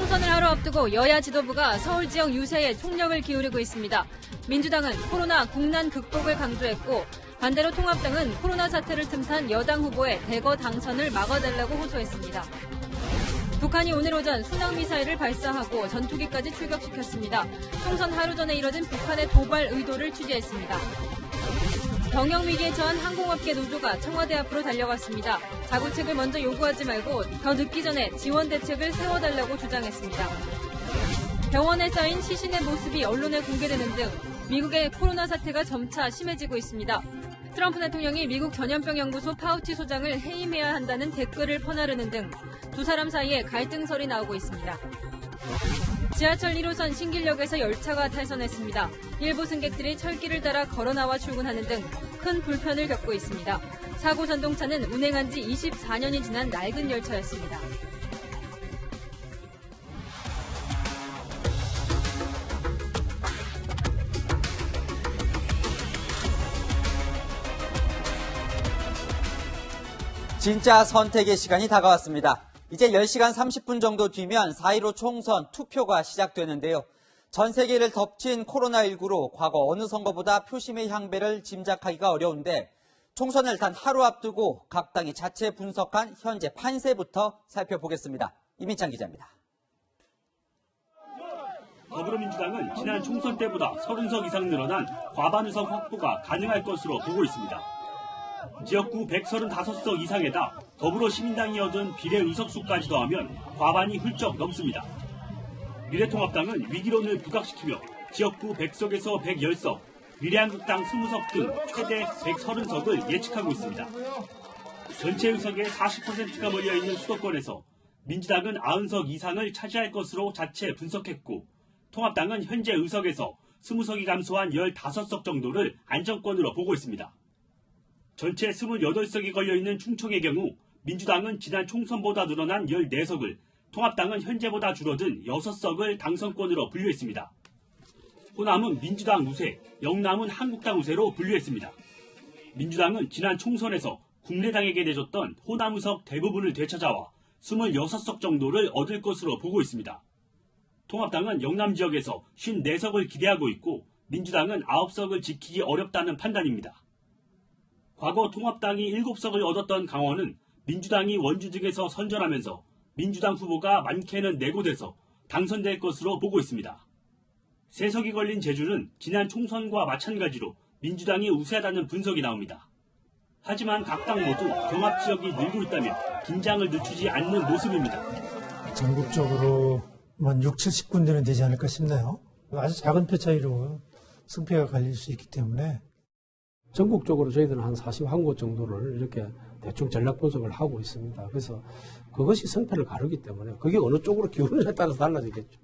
총선을 하루 앞두고 여야 지도부가 서울 지역 유세에 총력을 기울이고 있습니다. 민주당은 코로나 국난 극복을 강조했고 반대로 통합당은 코로나 사태를 틈탄 여당 후보의 대거 당선을 막아달라고 호소했습니다. 북한이 오늘 오전 순항미사일을 발사하고 전투기까지 출격시켰습니다. 총선 하루 전에 이뤄진 북한의 도발 의도를 취재했습니다. 경영위기에 처한 항공업계 노조가 청와대 앞으로 달려갔습니다. 자구책을 먼저 요구하지 말고 더 늦기 전에 지원 대책을 세워달라고 주장했습니다. 병원에 쌓인 시신의 모습이 언론에 공개되는 등 미국의 코로나 사태가 점차 심해지고 있습니다. 트럼프 대통령이 미국 전염병 연구소 파우치 소장을 해임해야 한다는 댓글을 퍼나르는 등 두 사람 사이에 갈등설이 나오고 있습니다. 지하철 1호선 신길역에서 열차가 탈선했습니다. 일부 승객들이 철길을 따라 걸어나와 출근하는 등 큰 불편을 겪고 있습니다. 사고 전동차는 운행한 지 24년이 지난 낡은 열차였습니다. 진짜 선택의 시간이 다가왔습니다. 이제 10시간 30분 정도 뒤면 4.15 총선 투표가 시작되는데요. 전 세계를 덮친 코로나19로 과거 어느 선거보다 표심의 향배를 짐작하기가 어려운데 총선을 단 하루 앞두고 각 당이 자체 분석한 현재 판세부터 살펴보겠습니다. 이민찬 기자입니다. 더불어민주당은 지난 총선 때보다 30석 이상 늘어난 과반 의석 확보가 가능할 것으로 보고 있습니다. 지역구 135석 이상에다 더불어시민당이 얻은 비례 의석수까지 더하면 과반이 훌쩍 넘습니다. 미래통합당은 위기론을 부각시키며 지역구 100석에서 110석, 미래한국당 20석 등 최대 130석을 예측하고 있습니다. 전체 의석의 40%가 몰려있는 수도권에서 민주당은 90석 이상을 차지할 것으로 자체 분석했고 통합당은 현재 의석에서 20석이 감소한 15석 정도를 안정권으로 보고 있습니다. 전체 28석이 걸려있는 충청의 경우 민주당은 지난 총선보다 늘어난 14석을, 통합당은 현재보다 줄어든 6석을 당선권으로 분류했습니다. 호남은 민주당 우세, 영남은 한국당 우세로 분류했습니다. 민주당은 지난 총선에서 국민의당에게 내줬던 호남 의석 대부분을 되찾아와 26석 정도를 얻을 것으로 보고 있습니다. 통합당은 영남 지역에서 54석을 기대하고 있고 민주당은 9석을 지키기 어렵다는 판단입니다. 과거 통합당이 7석을 얻었던 강원은 민주당이 원주 등에서 선전하면서 민주당 후보가 많게는 4곳에서 당선될 것으로 보고 있습니다. 3석이 걸린 제주는 지난 총선과 마찬가지로 민주당이 우세하다는 분석이 나옵니다. 하지만 각 당 모두 경합 지역이 늘고 있다며 긴장을 늦추지 않는 모습입니다. 전국적으로 한 6, 70군데는 되지 않을까 싶네요. 아주 작은 표 차이로 승패가 갈릴 수 있기 때문에 전국적으로 저희들은 한 41곳 정도를 이렇게 대충 전략 분석을 하고 있습니다. 그래서 그것이 승패를 가르기 때문에 그게 어느 쪽으로 기울느냐에 따라서 달라지겠죠.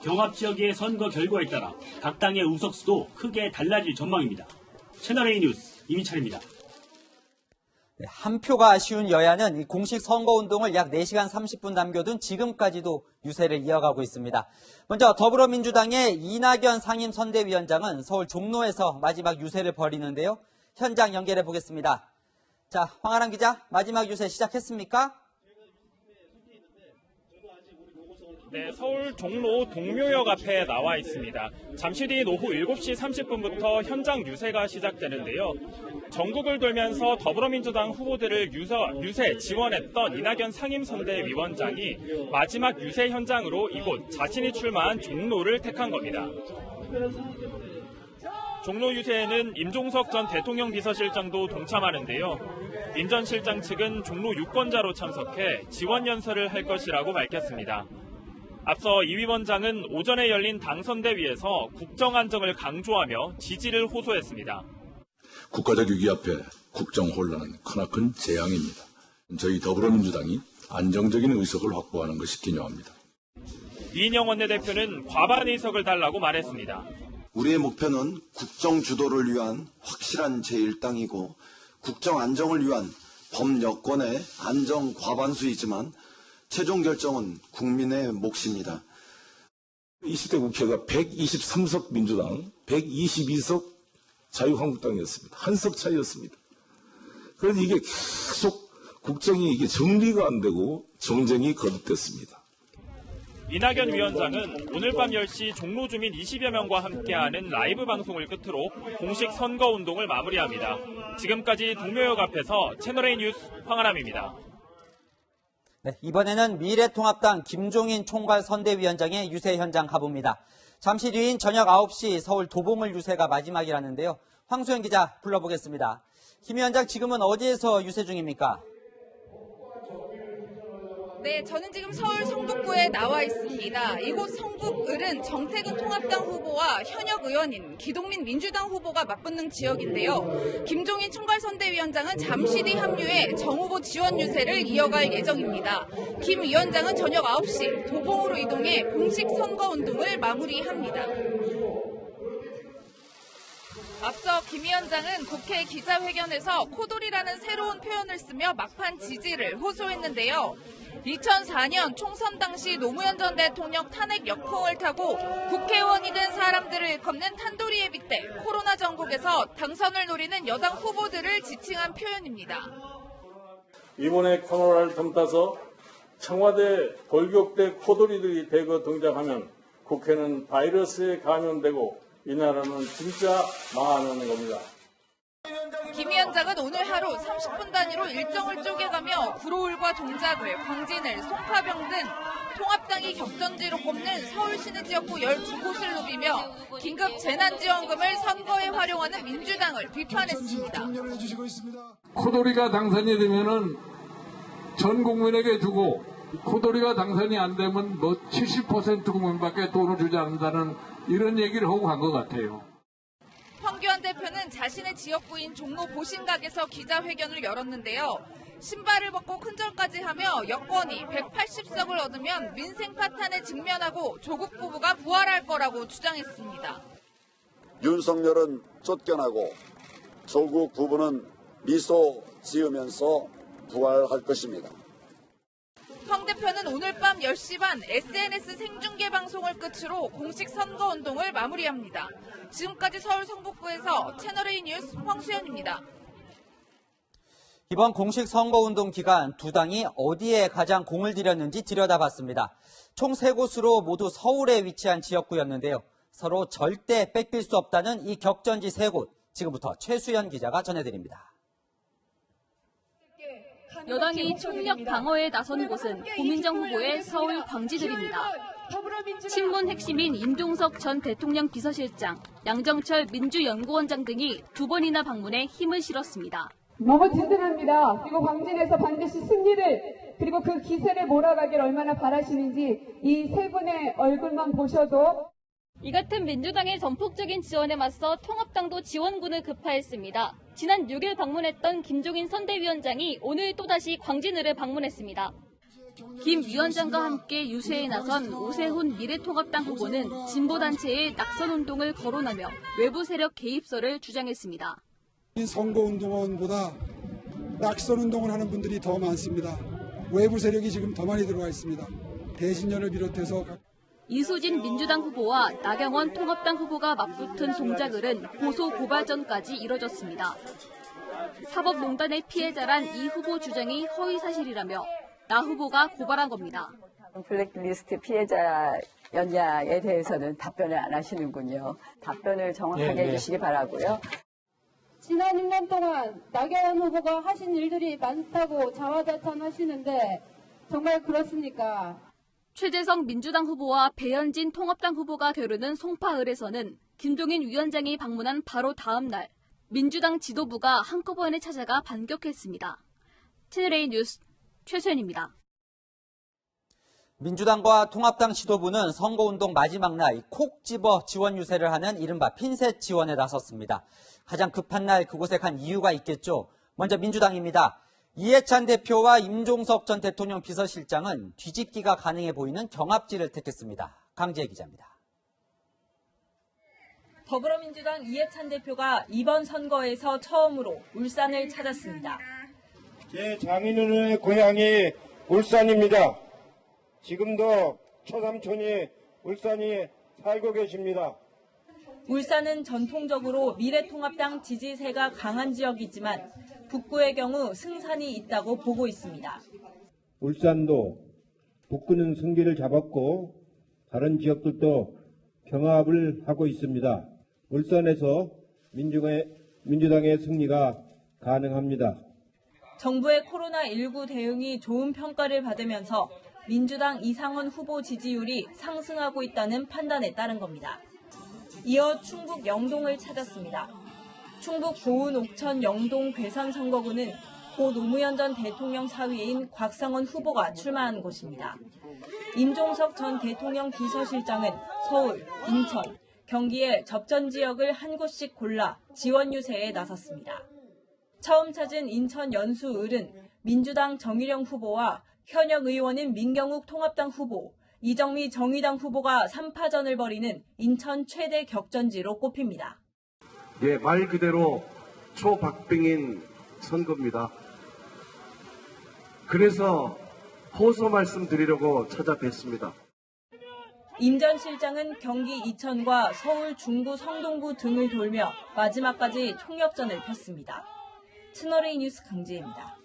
경합 지역의 선거 결과에 따라 각 당의 의석수도 크게 달라질 전망입니다. 채널A 뉴스 이민찬입니다. 한 표가 아쉬운 여야는 공식 선거운동을 약 4시간 30분 남겨둔 지금까지도 유세를 이어가고 있습니다. 먼저 더불어민주당의 이낙연 상임선대위원장은 서울 종로에서 마지막 유세를 벌이는데요. 현장 연결해 보겠습니다. 자, 황아람 기자, 마지막 유세 시작했습니까? 네, 서울 종로 동묘역 앞에 나와 있습니다. 잠시 뒤 오후 7시 30분부터 현장 유세가 시작되는데요. 전국을 돌면서 더불어민주당 후보들을 유세 지원했던 이낙연 상임선대위원장이 마지막 유세 현장으로 이곳 자신이 출마한 종로를 택한 겁니다. 종로 유세에는 임종석 전 대통령 비서실장도 동참하는데요. 임 전 실장 측은 종로 유권자로 참석해 지원 연설을 할 것이라고 밝혔습니다. 앞서 이 위원장은 오전에 열린 당선대위에서 국정 안정을 강조하며 지지를 호소했습니다. 국가적 위기 앞에 국정 혼란은 크나큰 재앙입니다. 저희 더불어민주당이 안정적인 의석을 확보하는 것이 기요합니다. 이인영 원내대표는 과반 의석을 달라고 말했습니다. 우리의 목표는 국정 주도를 위한 확실한 제1당이고 국정 안정을 위한 범여권의 안정 과반수이지만 최종 결정은 국민의 몫입니다. 20대 국회가 123석 민주당, 122석 자유한국당이었습니다. 한 석 차이였습니다. 그런데 이게 계속 국정이 이게 정리가 안 되고 정쟁이 거듭됐습니다. 이낙연 위원장은 오늘 밤 10시 종로 주민 20여 명과 함께하는 라이브 방송을 끝으로 공식 선거운동을 마무리합니다. 지금까지 동묘역 앞에서 채널A 뉴스 황아람입니다. 네, 이번에는 미래통합당 김종인 총괄 선대위원장의 유세 현장 가봅니다. 잠시 뒤인 저녁 9시 서울 도봉을 유세가 마지막이라는데요. 황수영 기자 불러보겠습니다. 김 위원장, 지금은 어디에서 유세 중입니까? 네, 저는 지금 서울 성북구에 나와 있습니다. 이곳 성북을은 정태근 통합당 후보와 현역 의원인 기동민 민주당 후보가 맞붙는 지역인데요. 김종인 총괄선대위원장은 잠시 뒤 합류해 정 후보 지원 유세를 이어갈 예정입니다. 김 위원장은 저녁 9시 도봉으로 이동해 공식 선거운동을 마무리합니다. 앞서 김 위원장은 국회 기자회견에서 코돌이라는 새로운 표현을 쓰며 막판 지지를 호소했는데요. 2004년 총선 당시 노무현 전 대통령 탄핵 역풍을 타고 국회의원이 된 사람들을 일컫는 탄도리에 빗대 코로나 전국에서 당선을 노리는 여당 후보들을 지칭한 표현입니다. 이번에 코로나를 틈타서 청와대 돌격대 코돌이들이 대거 등장하면 국회는 바이러스에 감염되고 이 나라는 진짜 망하는 겁니다. 김 위원장은 오늘 하루 30분 단위로 일정을 쪼개가며 구로울과 동작을, 광진을, 송파병 등 통합당이 격전지로 꼽는 서울 시내 지역구 12곳을 누비며 긴급 재난지원금을 선거에 활용하는 민주당을 비판했습니다. 코돌이가 당선이 되면은 전 국민에게 주고 코돌이가 당선이 안 되면 뭐 70% 국민밖에 돈을 주지 않는다는 이런 얘기를 하고 간 것 같아요. 황교안 대표는 자신의 지역구인 종로 보신각에서 기자회견을 열었는데요. 신발을 벗고 큰절까지 하며 여권이 180석을 얻으면 민생 파탄에 직면하고 조국 부부가 부활할 거라고 주장했습니다. 윤석열은 쫓겨나고 조국 부부는 미소 지으면서 부활할 것입니다. 황 대표는 오늘 밤 10시 반 SNS 생중계 방송을 끝으로 공식 선거운동을 마무리합니다. 지금까지 서울 성북구에서 채널A 뉴스 황수연입니다. 이번 공식 선거운동 기간 두 당이 어디에 가장 공을 들였는지 들여다봤습니다. 총 3곳으로 모두 서울에 위치한 지역구였는데요. 서로 절대 뺏길 수 없다는 이 격전지 3곳. 지금부터 최수연 기자가 전해드립니다. 여당이 총력 방어에 나선 곳은 고민정 후보의 서울 광지들입니다. 친문 핵심인 임종석 전 대통령 비서실장, 양정철 민주연구원장 등이 2번이나 방문해 힘을 실었습니다. 너무 든든합니다. 그리고 광진에서 반드시 승리를, 그리고 그 기세를 몰아가길 얼마나 바라시는지 이 세 분의 얼굴만 보셔도. 이 같은 민주당의 전폭적인 지원에 맞서 통합당도 지원군을 급파했습니다. 지난 6일 방문했던 김종인 선대위원장이 오늘 또다시 광진을을 방문했습니다. 김 위원장과 함께 유세에 나선 오세훈 미래통합당 후보는 진보단체의 낙선운동을 거론하며 외부 세력 개입설을 주장했습니다. 선거운동원보다 낙선운동을 하는 분들이 더 많습니다. 외부 세력이 지금 더 많이 들어와 있습니다. 대신련을 비롯해서 이수진 민주당 후보와 나경원 통합당 후보가 맞붙은 동작을은 고소 고발전까지 이뤄졌습니다. 사법농단의 피해자란 이 후보 주장이 허위사실이라며 나 후보가 고발한 겁니다. 블랙리스트 피해자였냐에 대해서는 답변을 안 하시는군요. 답변을 정확하게 해주시기 바라고요. 지난 1년 동안 나경원 후보가 하신 일들이 많다고 자화자찬하시는데 정말 그렇습니까? 최재성 민주당 후보와 배현진 통합당 후보가 겨루는 송파을에서는 김종인 위원장이 방문한 바로 다음 날 민주당 지도부가 한꺼번에 찾아가 반격했습니다. 채널A 뉴스 최수연입니다. 민주당과 통합당 지도부는 선거운동 마지막 날 콕 집어 지원 유세를 하는 이른바 핀셋 지원에 나섰습니다. 가장 급한 날 그곳에 간 이유가 있겠죠. 먼저 민주당입니다. 이해찬 대표와 임종석 전 대통령 비서실장은 뒤집기가 가능해 보이는 경합지를 택했습니다. 강지혜 기자입니다. 더불어민주당 이해찬 대표가 이번 선거에서 처음으로 울산을 찾았습니다. 제 장인어른의 고향이 울산입니다. 지금도 초삼촌이 울산에 살고 계십니다. 울산은 전통적으로 미래통합당 지지세가 강한 지역이지만 북구의 경우 승산이 있다고 보고 있습니다. 울산도 북구는 승기를 잡았고 다른 지역들도 경합을 하고 있습니다. 울산에서 민주당의 승리가 가능합니다. 정부의 코로나19 대응이 좋은 평가를 받으면서 민주당 이상원 후보 지지율이 상승하고 있다는 판단에 따른 겁니다. 이어 충북 영동을 찾았습니다. 충북 보은 옥천 영동 괴산 선거구는 고 노무현 전 대통령 사위인 곽상원 후보가 출마한 곳입니다. 임종석 전 대통령 비서실장은 서울, 인천, 경기의 접전 지역을 한 곳씩 골라 지원 유세에 나섰습니다. 처음 찾은 인천 연수을은 민주당 정일영 후보와 현역 의원인 민경욱 통합당 후보, 이정미 정의당 후보가 3파전을 벌이는 인천 최대 격전지로 꼽힙니다. 예, 말 그대로 초박빙인 선거입니다. 그래서 호소 말씀드리려고 찾아뵀습니다. 임 전 실장은 경기 이천과 서울 중구 성동구 등을 돌며 마지막까지 총력전을 폈습니다. 채널A 뉴스 강지혜입니다.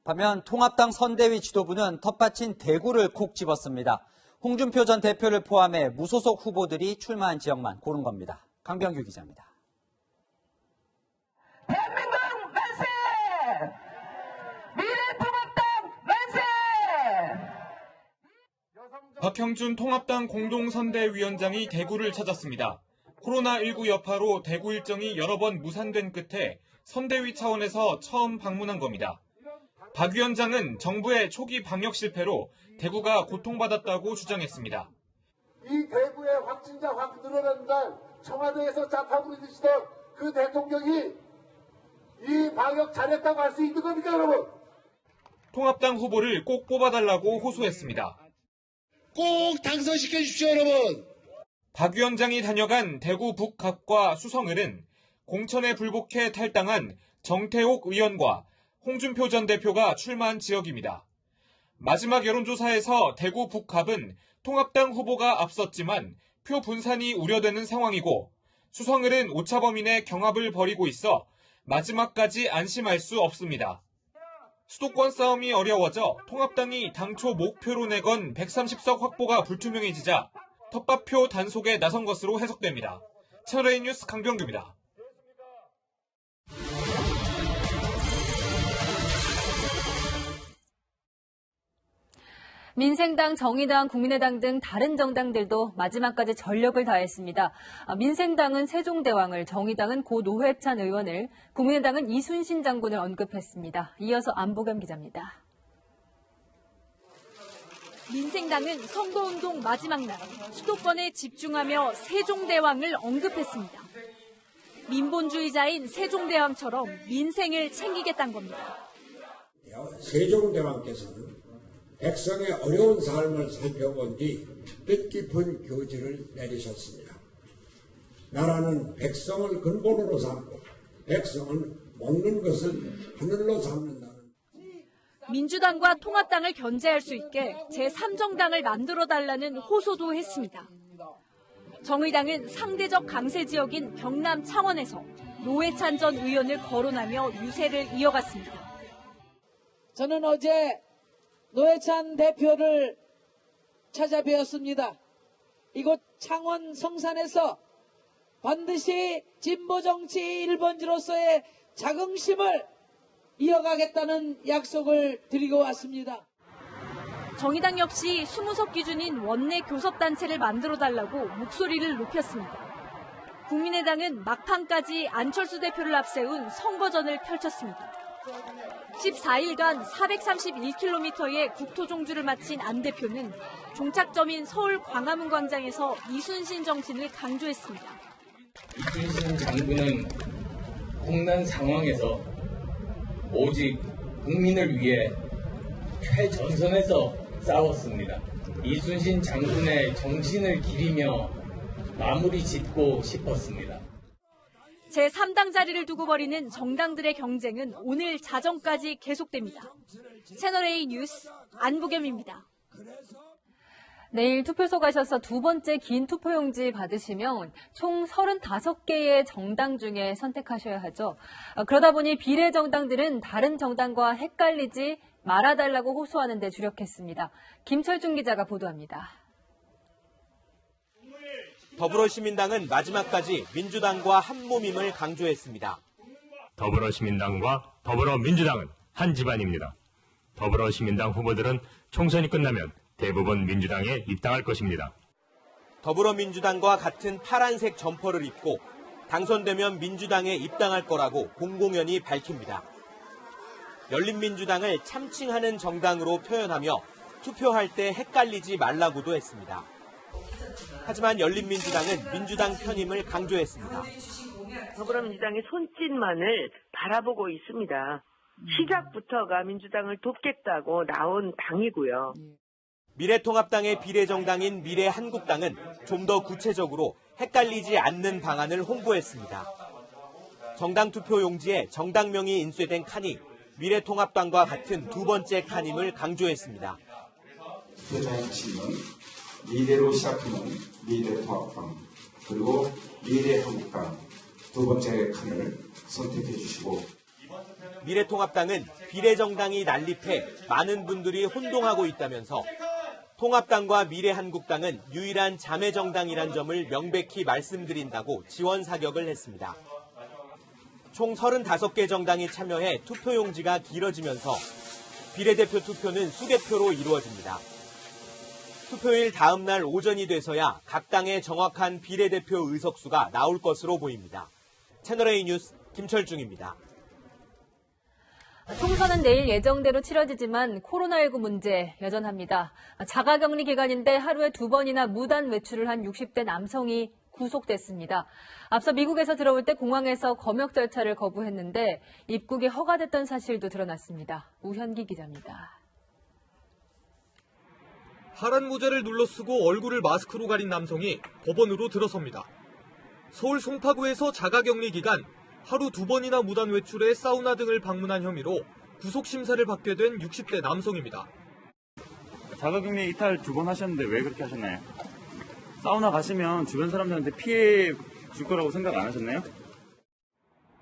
반면 통합당 선대위 지도부는 텃밭인 대구를 콕 집었습니다. 홍준표 전 대표를 포함해 무소속 후보들이 출마한 지역만 고른 겁니다. 강병규 기자입니다. 대한민국 만세! 미래통합당 만세! 박형준 통합당 공동선대위원장이 대구를 찾았습니다. 코로나19 여파로 대구 일정이 여러 번 무산된 끝에 선대위 차원에서 처음 방문한 겁니다. 박 위원장은 정부의 초기 방역 실패로 대구가 고통받았다고 주장했습니다. 이 대구의 확진자 확 늘어나는 날 청와대에서 자파구를 드시던 그 대통령이 이 방역 잘했다고 할 수 있는 겁니까, 여러분? 통합당 후보를 꼭 뽑아달라고 호소했습니다. 꼭 당선시켜 주십시오, 여러분. 박 위원장이 다녀간 대구 북갑과 수성을은 공천에 불복해 탈당한 정태옥 의원과 홍준표 전 대표가 출마한 지역입니다. 마지막 여론조사에서 대구 북갑은 통합당 후보가 앞섰지만 표 분산이 우려되는 상황이고 수성을은 오차범위 경합을 벌이고 있어 마지막까지 안심할 수 없습니다. 수도권 싸움이 어려워져 통합당이 당초 목표로 내건 130석 확보가 불투명해지자 텃밭표 단속에 나선 것으로 해석됩니다. 채널A 뉴스 강병규입니다. 민생당, 정의당, 국민의당 등 다른 정당들도 마지막까지 전력을 다했습니다. 민생당은 세종대왕을, 정의당은 고 노회찬 의원을, 국민의당은 이순신 장군을 언급했습니다. 이어서 안보겸 기자입니다. 민생당은 선거운동 마지막 날 수도권에 집중하며 세종대왕을 언급했습니다. 민본주의자인 세종대왕처럼 민생을 챙기겠다는 겁니다. 세종대왕께서는 백성의 어려운 삶을 살펴본 뒤 뜻깊은 교지를 내리셨습니다. 나라는 백성을 근본으로 삼고 백성은 먹는 것을 하늘로 삼는다는. 민주당과 통합당을 견제할 수 있게 제3정당을 만들어달라는 호소도 했습니다. 정의당은 상대적 강세 지역인 경남 창원에서 노회찬 전 의원을 거론하며 유세를 이어갔습니다. 저는 어제 노회찬 대표를 찾아뵈었습니다. 이곳 창원 성산에서 반드시 진보정치 1번지로서의 자긍심을 이어가겠다는 약속을 드리고 왔습니다. 정의당 역시 20석 기준인 원내 교섭단체를 만들어달라고 목소리를 높였습니다. 국민의당은 막판까지 안철수 대표를 앞세운 선거전을 펼쳤습니다. 14일간 431km의 국토종주를 마친 안 대표는 종착점인 서울 광화문 광장에서 이순신 정신을 강조했습니다. 이순신 장군은 국난 상황에서 오직 국민을 위해 최전선에서 싸웠습니다. 이순신 장군의 정신을 기리며 마무리 짓고 싶었습니다. 제3당 자리를 두고 벌이는 정당들의 경쟁은 오늘 자정까지 계속됩니다. 채널A 뉴스 안보겸입니다. 내일 투표소 가셔서 두 번째 긴 투표용지 받으시면 총 35개의 정당 중에 선택하셔야 하죠. 그러다 보니 비례정당들은 다른 정당과 헷갈리지 말아달라고 호소하는 데 주력했습니다. 김철중 기자가 보도합니다. 더불어시민당은 마지막까지 민주당과 한몸임을 강조했습니다. 더불어시민당과 더불어민주당은 한 집안입니다. 더불어시민당 후보들은 총선이 끝나면 대부분 민주당에 입당할 것입니다. 더불어민주당과 같은 파란색 점퍼를 입고 당선되면 민주당에 입당할 거라고 공공연히 밝힙니다. 열린민주당을 참칭하는 정당으로 표현하며 투표할 때 헷갈리지 말라고도 했습니다. 하지만 열린민주당은 민주당 편임을 강조했습니다. 더불어민주당의 손짓만을 바라보고 있습니다. 시작부터가 민주당을 돕겠다고 나온 당이고요. 미래통합당의 비례정당인 미래한국당은 좀 더 구체적으로 헷갈리지 않는 방안을 홍보했습니다. 정당 투표 용지에 정당명이 인쇄된 칸이 미래통합당과 같은 두 번째 칸임을 강조했습니다. 표자의 핵심은 미래로 시작하는 미래통합당 그리고 미래한국당 두 번째 칸을 선택해 주시고 미래통합당은 비례정당이 난립해 많은 분들이 혼동하고 있다면서 통합당과 미래한국당은 유일한 자매정당이란 점을 명백히 말씀드린다고 지원 사격을 했습니다. 총 35개 정당이 참여해 투표용지가 길어지면서 비례대표 투표는 수개표로 이루어집니다. 투표일 다음 날 오전이 돼서야 각 당의 정확한 비례대표 의석수가 나올 것으로 보입니다. 채널A 뉴스 김철중입니다. 총선은 내일 예정대로 치러지지만 코로나19 문제 여전합니다. 자가격리 기간인데 하루에 2번이나 무단 외출을 한 60대 남성이 구속됐습니다. 앞서 미국에서 들어올 때 공항에서 검역 절차를 거부했는데 입국이 허가됐던 사실도 드러났습니다. 우현기 기자입니다. 파란 모자를 눌러쓰고 얼굴을 마스크로 가린 남성이 법원으로 들어섭니다. 서울 송파구에서 자가격리 기간 하루 2번이나 무단 외출에 사우나 등을 방문한 혐의로 구속심사를 받게 된 60대 남성입니다. 자가격리 이탈 2번 하셨는데 왜 그렇게 하셨나요? 사우나 가시면 주변 사람들한테 피해 줄 거라고 생각 안 하셨나요?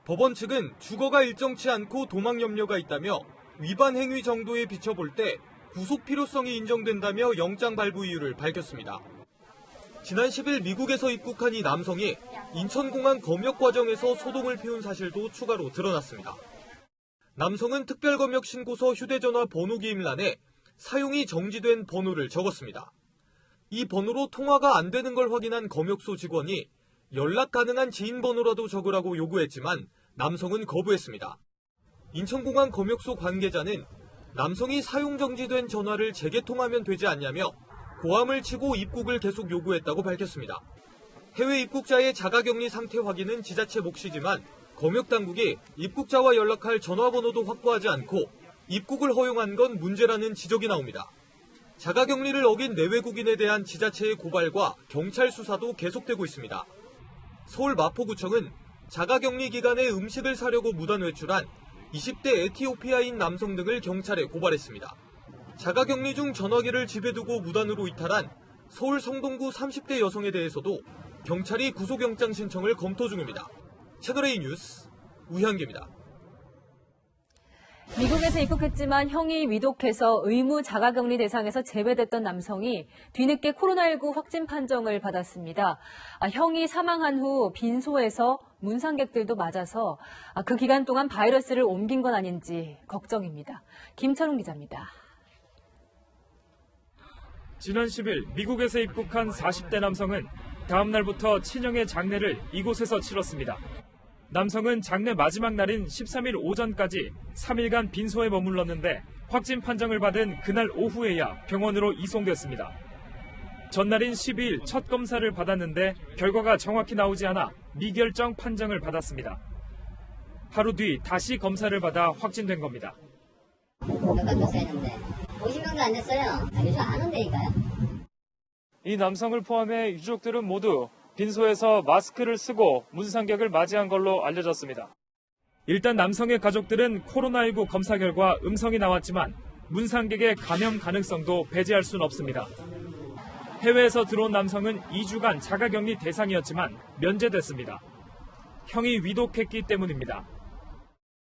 법원 측은 주거가 일정치 않고 도망 염려가 있다며 위반 행위 정도에 비춰볼 때 구속 필요성이 인정된다며 영장 발부 이유를 밝혔습니다. 지난 10일 미국에서 입국한 이 남성이 인천공항 검역 과정에서 소동을 피운 사실도 추가로 드러났습니다. 남성은 특별검역 신고서 휴대전화 번호 기입란에 사용이 정지된 번호를 적었습니다. 이 번호로 통화가 안 되는 걸 확인한 검역소 직원이 연락 가능한 지인 번호라도 적으라고 요구했지만 남성은 거부했습니다. 인천공항 검역소 관계자는 남성이 사용 정지된 전화를 재개통하면 되지 않냐며 고함을 치고 입국을 계속 요구했다고 밝혔습니다. 해외 입국자의 자가격리 상태 확인은 지자체 몫이지만 검역당국이 입국자와 연락할 전화번호도 확보하지 않고 입국을 허용한 건 문제라는 지적이 나옵니다. 자가격리를 어긴 내외국인에 대한 지자체의 고발과 경찰 수사도 계속되고 있습니다. 서울 마포구청은 자가격리 기간에 음식을 사려고 무단 외출한 20대 에티오피아인 남성 등을 경찰에 고발했습니다. 자가격리 중 전화기를 집에 두고 무단으로 이탈한 서울 성동구 30대 여성에 대해서도 경찰이 구속영장 신청을 검토 중입니다. 채널A 뉴스 우현기입니다. 미국에서 입국했지만 형이 위독해서 의무 자가격리 대상에서 제외됐던 남성이 뒤늦게 코로나19 확진 판정을 받았습니다. 형이 사망한 후 빈소에서 문상객들도 맞아서 그 기간 동안 바이러스를 옮긴 건 아닌지 걱정입니다. 김철웅 기자입니다. 지난 10일 미국에서 입국한 40대 남성은 다음 날부터 친형의 장례를 이곳에서 치렀습니다. 남성은 장례 마지막 날인 13일 오전까지 3일간 빈소에 머물렀는데 확진 판정을 받은 그날 오후에야 병원으로 이송됐습니다. 전날인 12일 첫 검사를 받았는데 결과가 정확히 나오지 않아 미결정 판정을 받았습니다. 하루 뒤 다시 검사를 받아 확진된 겁니다. 몇간 검사했는데 50명도 안 됐어요. 요즘 안 온다니까요. 이 남성을 포함해 유족들은 모두 빈소에서 마스크를 쓰고 문상객을 맞이한 걸로 알려졌습니다. 일단 남성의 가족들은 코로나19 검사 결과 음성이 나왔지만 문상객의 감염 가능성도 배제할 수는 없습니다. 해외에서 들어온 남성은 2주간 자가격리 대상이었지만 면제됐습니다. 형이 위독했기 때문입니다.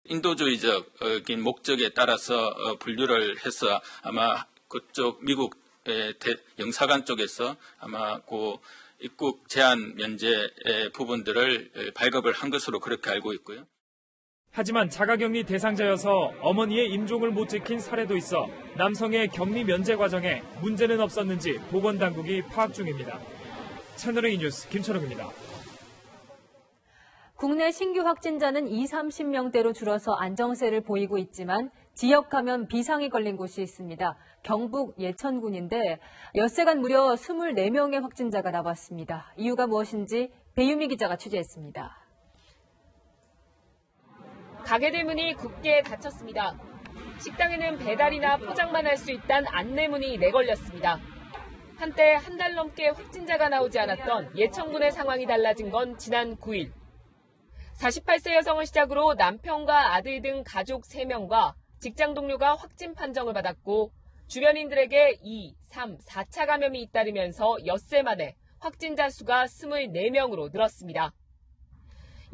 인도주의적인 목적에 따라서 분류를 해서 아마 그쪽 미국의 영사관 쪽에서 아마 그 입국 제한 면제 부분들을 발급을 한 것으로 그렇게 알고 있고요. 하지만 자가격리 대상자여서 어머니의 임종을 못 지킨 사례도 있어 남성의 격리 면제 과정에 문제는 없었는지 보건당국이 파악 중입니다. 채널A 뉴스 김철욱입니다. 국내 신규 확진자는 20-30명대로 줄어서 안정세를 보이고 있지만 지역 감염 비상이 걸린 곳이 있습니다. 경북 예천군인데 엿새간 무려 24명의 확진자가 나왔습니다. 이유가 무엇인지 배유미 기자가 취재했습니다. 가게들 문이 굳게 닫혔습니다. 식당에는 배달이나 포장만 할 수 있다는 안내문이 내걸렸습니다. 한때 한 달 넘게 확진자가 나오지 않았던 예천군의 상황이 달라진 건 지난 9일. 48세 여성을 시작으로 남편과 아들 등 가족 3명과 직장 동료가 확진 판정을 받았고 주변인들에게 2, 3, 4차 감염이 잇따르면서 엿새 만에 확진자 수가 24명으로 늘었습니다.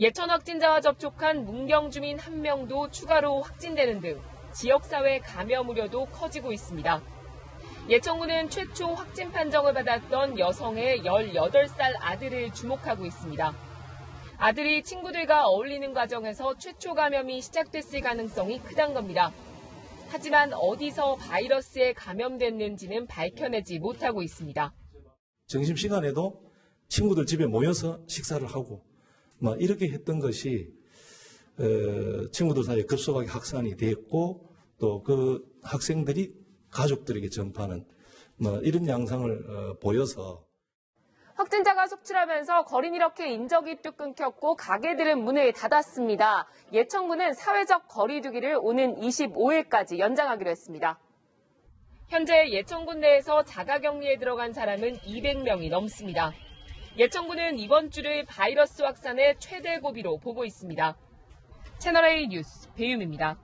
예천 확진자와 접촉한 문경 주민 1명도 추가로 확진되는 등 지역사회 감염 우려도 커지고 있습니다. 예천군은 최초 확진 판정을 받았던 여성의 18살 아들을 주목하고 있습니다. 아들이 친구들과 어울리는 과정에서 최초 감염이 시작됐을 가능성이 크다는 겁니다. 하지만 어디서 바이러스에 감염됐는지는 밝혀내지 못하고 있습니다. 점심시간에도 친구들 집에 모여서 식사를 하고 이렇게 했던 것이 친구들 사이에 급속하게 확산이 됐고 또 그 학생들이 가족들에게 전파하는 이런 양상을 보여서 확진자가 속출하면서 거리는 이렇게 인적 입도 끊겼고 가게들은 문을 닫았습니다. 예천군은 사회적 거리 두기를 오는 25일까지 연장하기로 했습니다. 현재 예천군 내에서 자가격리에 들어간 사람은 200명이 넘습니다. 예천군은 이번 주를 바이러스 확산의 최대 고비로 보고 있습니다. 채널A 뉴스 배유미입니다.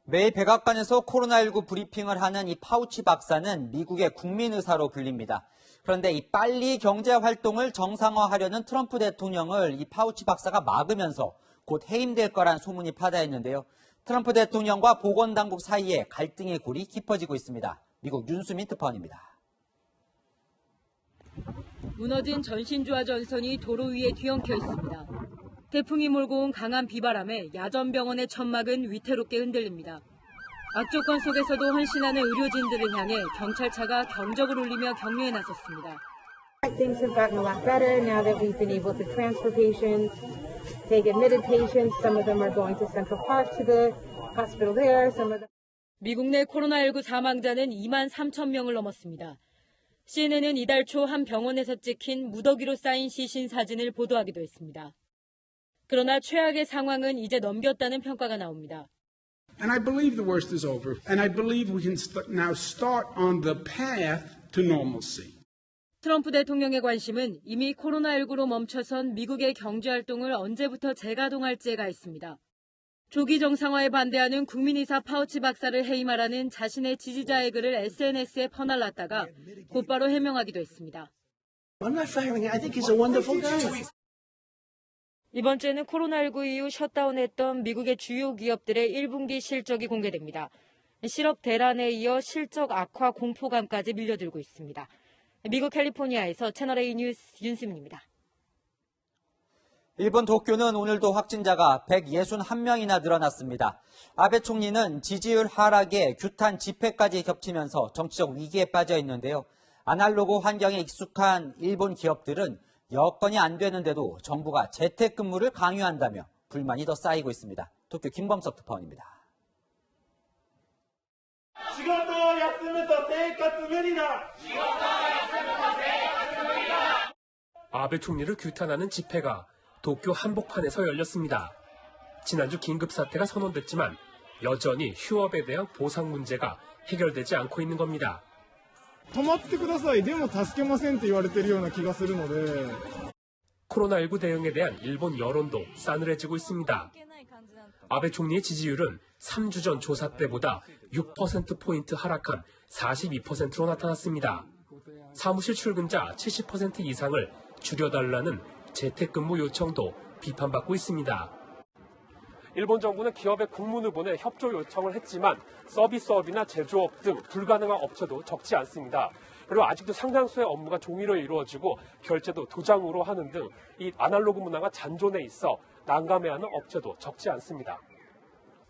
매일 백악관에서 코로나19 브리핑을 하는 이 파우치 박사는 미국의 국민의사로 불립니다. 그런데 이 빨리 경제 활동을 정상화하려는 트럼프 대통령을 이 파우치 박사가 막으면서 곧 해임될 거란 소문이 파다했는데요. 트럼프 대통령과 보건당국 사이에 갈등의 골이 깊어지고 있습니다. 미국 윤수민 특파원입니다. 무너진 전신주화 전선이 도로 위에 뒤엉켜 있습니다. 태풍이 몰고 온 강한 비바람에 야전병원의 천막은 위태롭게 흔들립니다. 악조건 속에서도 헌신하는 의료진들을 향해 경찰차가 경적을 울리며 격려에 나섰습니다. Things have gotten a lot better now that we've been able to transfer patients, take admitted patients. Some of them are going to Central Park to the hospital there. Some of them. 미국 내 코로나19 사망자는 2만 3천 명을 넘었습니다. CNN은 이달 초 한 병원에서 찍힌 무더기로 쌓인 시신 사진을 보도하기도 했습니다. 그러나 최악의 상황은 이제 넘겼다는 평가가 나옵니다. And I believe the worst is over. And I believe we can now start on the path to normalcy. 트럼프 대통령의 관심은 이미 코로나19로 멈춰선 미국의 경제활동을 언제부터 재가동할지에 가 있습니다. 조기 정상화에 반대하는 국민의사 파우치 박사를 해임하라는 자신의 지지자의 글을 SNS에 퍼날랐다가 곧바로 해명하기도 했습니다. I'm not firing. I think he's a wonderful guy. 이번 주에는 코로나19 이후 셧다운했던 미국의 주요 기업들의 1분기 실적이 공개됩니다. 실업 대란에 이어 실적 악화 공포감까지 밀려들고 있습니다. 미국 캘리포니아에서 채널A 뉴스 윤수민입니다. 일본 도쿄는 오늘도 확진자가 161명이나 늘어났습니다. 아베 총리는 지지율 하락에 규탄 집회까지 겹치면서 정치적 위기에 빠져 있는데요. 아날로그 환경에 익숙한 일본 기업들은 여건이 안 되는데도 정부가 재택근무를 강요한다며 불만이 더 쌓이고 있습니다. 도쿄 김범석 특파원입니다. 아베 총리를 규탄하는 집회가 도쿄 한복판에서 열렸습니다. 지난주 긴급사태가 선언됐지만 여전히 휴업에 대한 보상 문제가 해결되지 않고 있는 겁니다. 止まってください。でも助けませんって言われてるような気がするので 코로나19 대응에 대한 일본 여론도 싸늘해지고 있습니다. 아베 총리의 지지율은 3주 전 조사 때보다 6%포인트 하락한 42%로 나타났습니다. 사무실 출근자 70% 이상을 줄여달라는 재택근무 요청도 비판받고 있습니다. 일본 정부는 기업의 국문을 보내 협조 요청을 했지만 서비스업이나 제조업 등 불가능한 업체도 적지 않습니다. 그리고 아직도 상당수의 업무가 종이로 이루어지고 결제도 도장으로 하는 등 이 아날로그 문화가 잔존해 있어 난감해하는 업체도 적지 않습니다.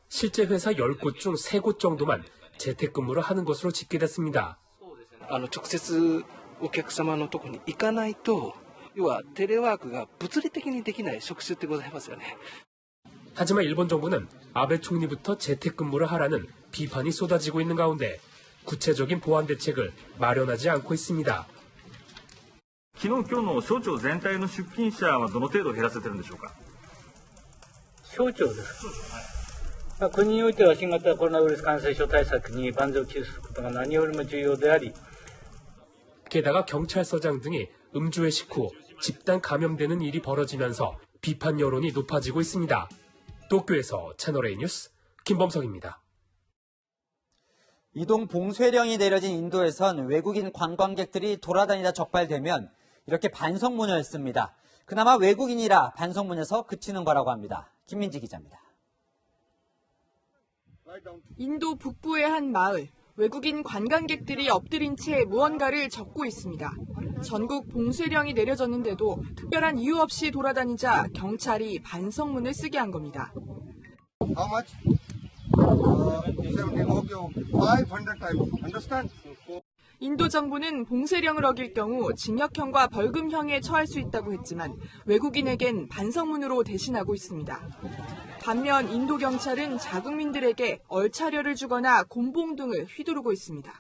실제 회사 10곳 중 3곳 정도만 재택근무를 하는 것으로 집계됐습니다. 直接お客様のところに行かないと、要はテレワークが物理的にできない職種ってございますよね。 하지만 일본 정부는 아베 총리부터 재택근무를 하라는 비판이 쏟아지고 있는 가운데 구체적인 보완 대책을 마련하지 않고 있습니다. 昨日今日の省庁全体の出勤者はどの程度減らせてるんでしょうか。省庁ですか。国においては新型コロナウイルス感染症対策に万全を期することが何よりも重要であり 게다가 경찰서장 등이 음주회식 후 집단 감염되는 일이 벌어지면서 비판 여론이 높아지고 있습니다. 도쿄에서 채널A 뉴스 김범석입니다. 이동 봉쇄령이 내려진 인도에선 외국인 관광객들이 돌아다니다 적발되면 이렇게 반성문을 씁니다. 그나마 외국인이라 반성문에서 그치는 거라고 합니다. 김민지 기자입니다. 인도 북부의 한 마을, 외국인 관광객들이 엎드린 채 무언가를 적고 있습니다. 전국 봉쇄령이 내려졌는데도 특별한 이유 없이 돌아다니자 경찰이 반성문을 쓰게 한 겁니다. How much? 17. Okay, 500 times. Understand? 인도 정부는 봉쇄령을 어길 경우 징역형과 벌금형에 처할 수 있다고 했지만 외국인에겐 반성문으로 대신하고 있습니다. 반면 인도 경찰은 자국민들에게 얼차려를 주거나 곤봉 등을 휘두르고 있습니다.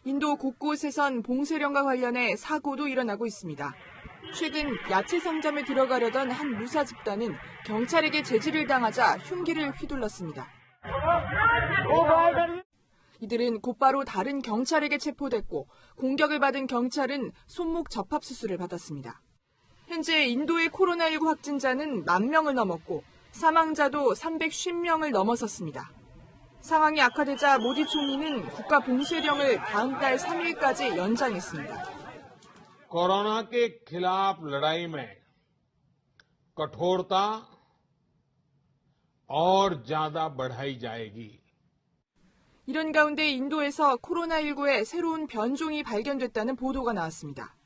인도 곳곳에선 봉쇄령과 관련해 사고도 일어나고 있습니다. 최근 야채 상점에 들어가려던 한 무사 집단은 경찰에게 제지를 당하자 흉기를 휘둘렀습니다. 이들은 곧바로 다른 경찰에게 체포됐고 공격을 받은 경찰은 손목 접합 수술을 받았습니다. 현재 인도의 코로나19 확진자는 10,000명을 넘었고 사망자도 350명을 넘어섰습니다. 상황이 악화되자 모디 총리는 국가 봉쇄령을 다음 달 3일까지 연장했습니다. कोरोना के खिलाफ लड़ाई में कठोरता और ज्यादा बढ़ाई जाएगी. 이런 가운데 인도에서 코로나19의 새로운 변종이 발견됐다는 보도가 나왔습니다.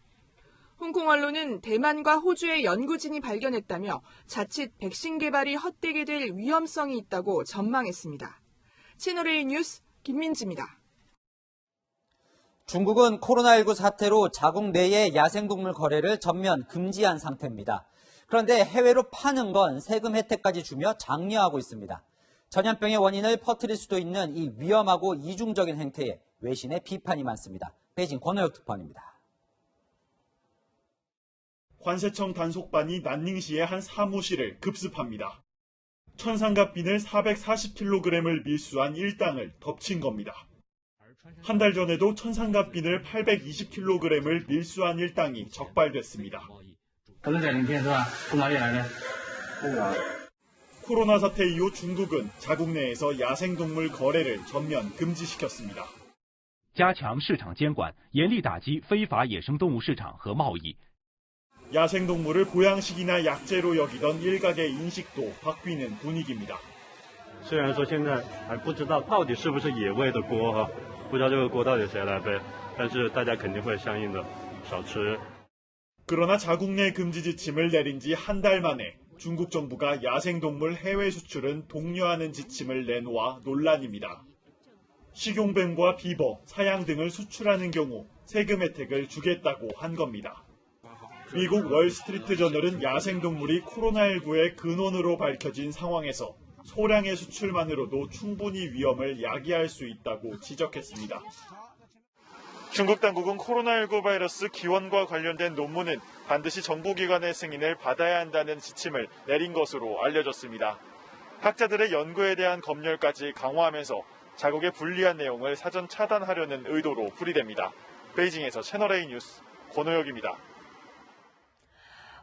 홍콩 언론은 대만과 호주의 연구진이 발견했다며 자칫 백신 개발이 헛되게 될 위험성이 있다고 전망했습니다. 채널A 뉴스 김민지입니다. 중국은 코로나19 사태로 자국 내의 야생동물 거래를 전면 금지한 상태입니다. 그런데 해외로 파는 건 세금 혜택까지 주며 장려하고 있습니다. 전염병의 원인을 퍼뜨릴 수도 있는 이 위험하고 이중적인 행태에 외신의 비판이 많습니다. 베이징 권호혁 특파원입니다. 관세청 단속반이 난닝시의 한 사무실을 급습합니다. 천상갑빈을 440kg을 밀수한 일당을 덮친 겁니다. 한 달 전에도 천상갑빈을 820kg을 밀수한 일당이 적발됐습니다. 코로나 사태 이후 중국은 자국 내에서 야생동물 거래를 전면 금지시켰습니다. 加强市场监管，严厉打击非法野生动物市场和贸易。 야생동물을 보양식이나 약재로 여기던 일각의 인식도 바뀌는 분위기입니다. 虽然说现在还不知道到底是不是野味的锅哈，不知道这个锅到底谁来背，但是大家肯定会相应的少吃。 그러나 자국 내 금지 지침을 내린 지 한 달 만에 중국 정부가 야생동물 해외 수출은 독려하는 지침을 내놓아 논란입니다. 식용뱀과 비버, 사양 등을 수출하는 경우 세금 혜택을 주겠다고 한 겁니다. 미국 월스트리트 저널은 야생동물이 코로나19의 근원으로 밝혀진 상황에서 소량의 수출만으로도 충분히 위험을 야기할 수 있다고 지적했습니다. 중국 당국은 코로나19 바이러스 기원과 관련된 논문은 반드시 정보기관의 승인을 받아야 한다는 지침을 내린 것으로 알려졌습니다. 학자들의 연구에 대한 검열까지 강화하면서 자국의 불리한 내용을 사전 차단하려는 의도로 풀이됩니다. 베이징에서 채널A 뉴스 권호혁입니다.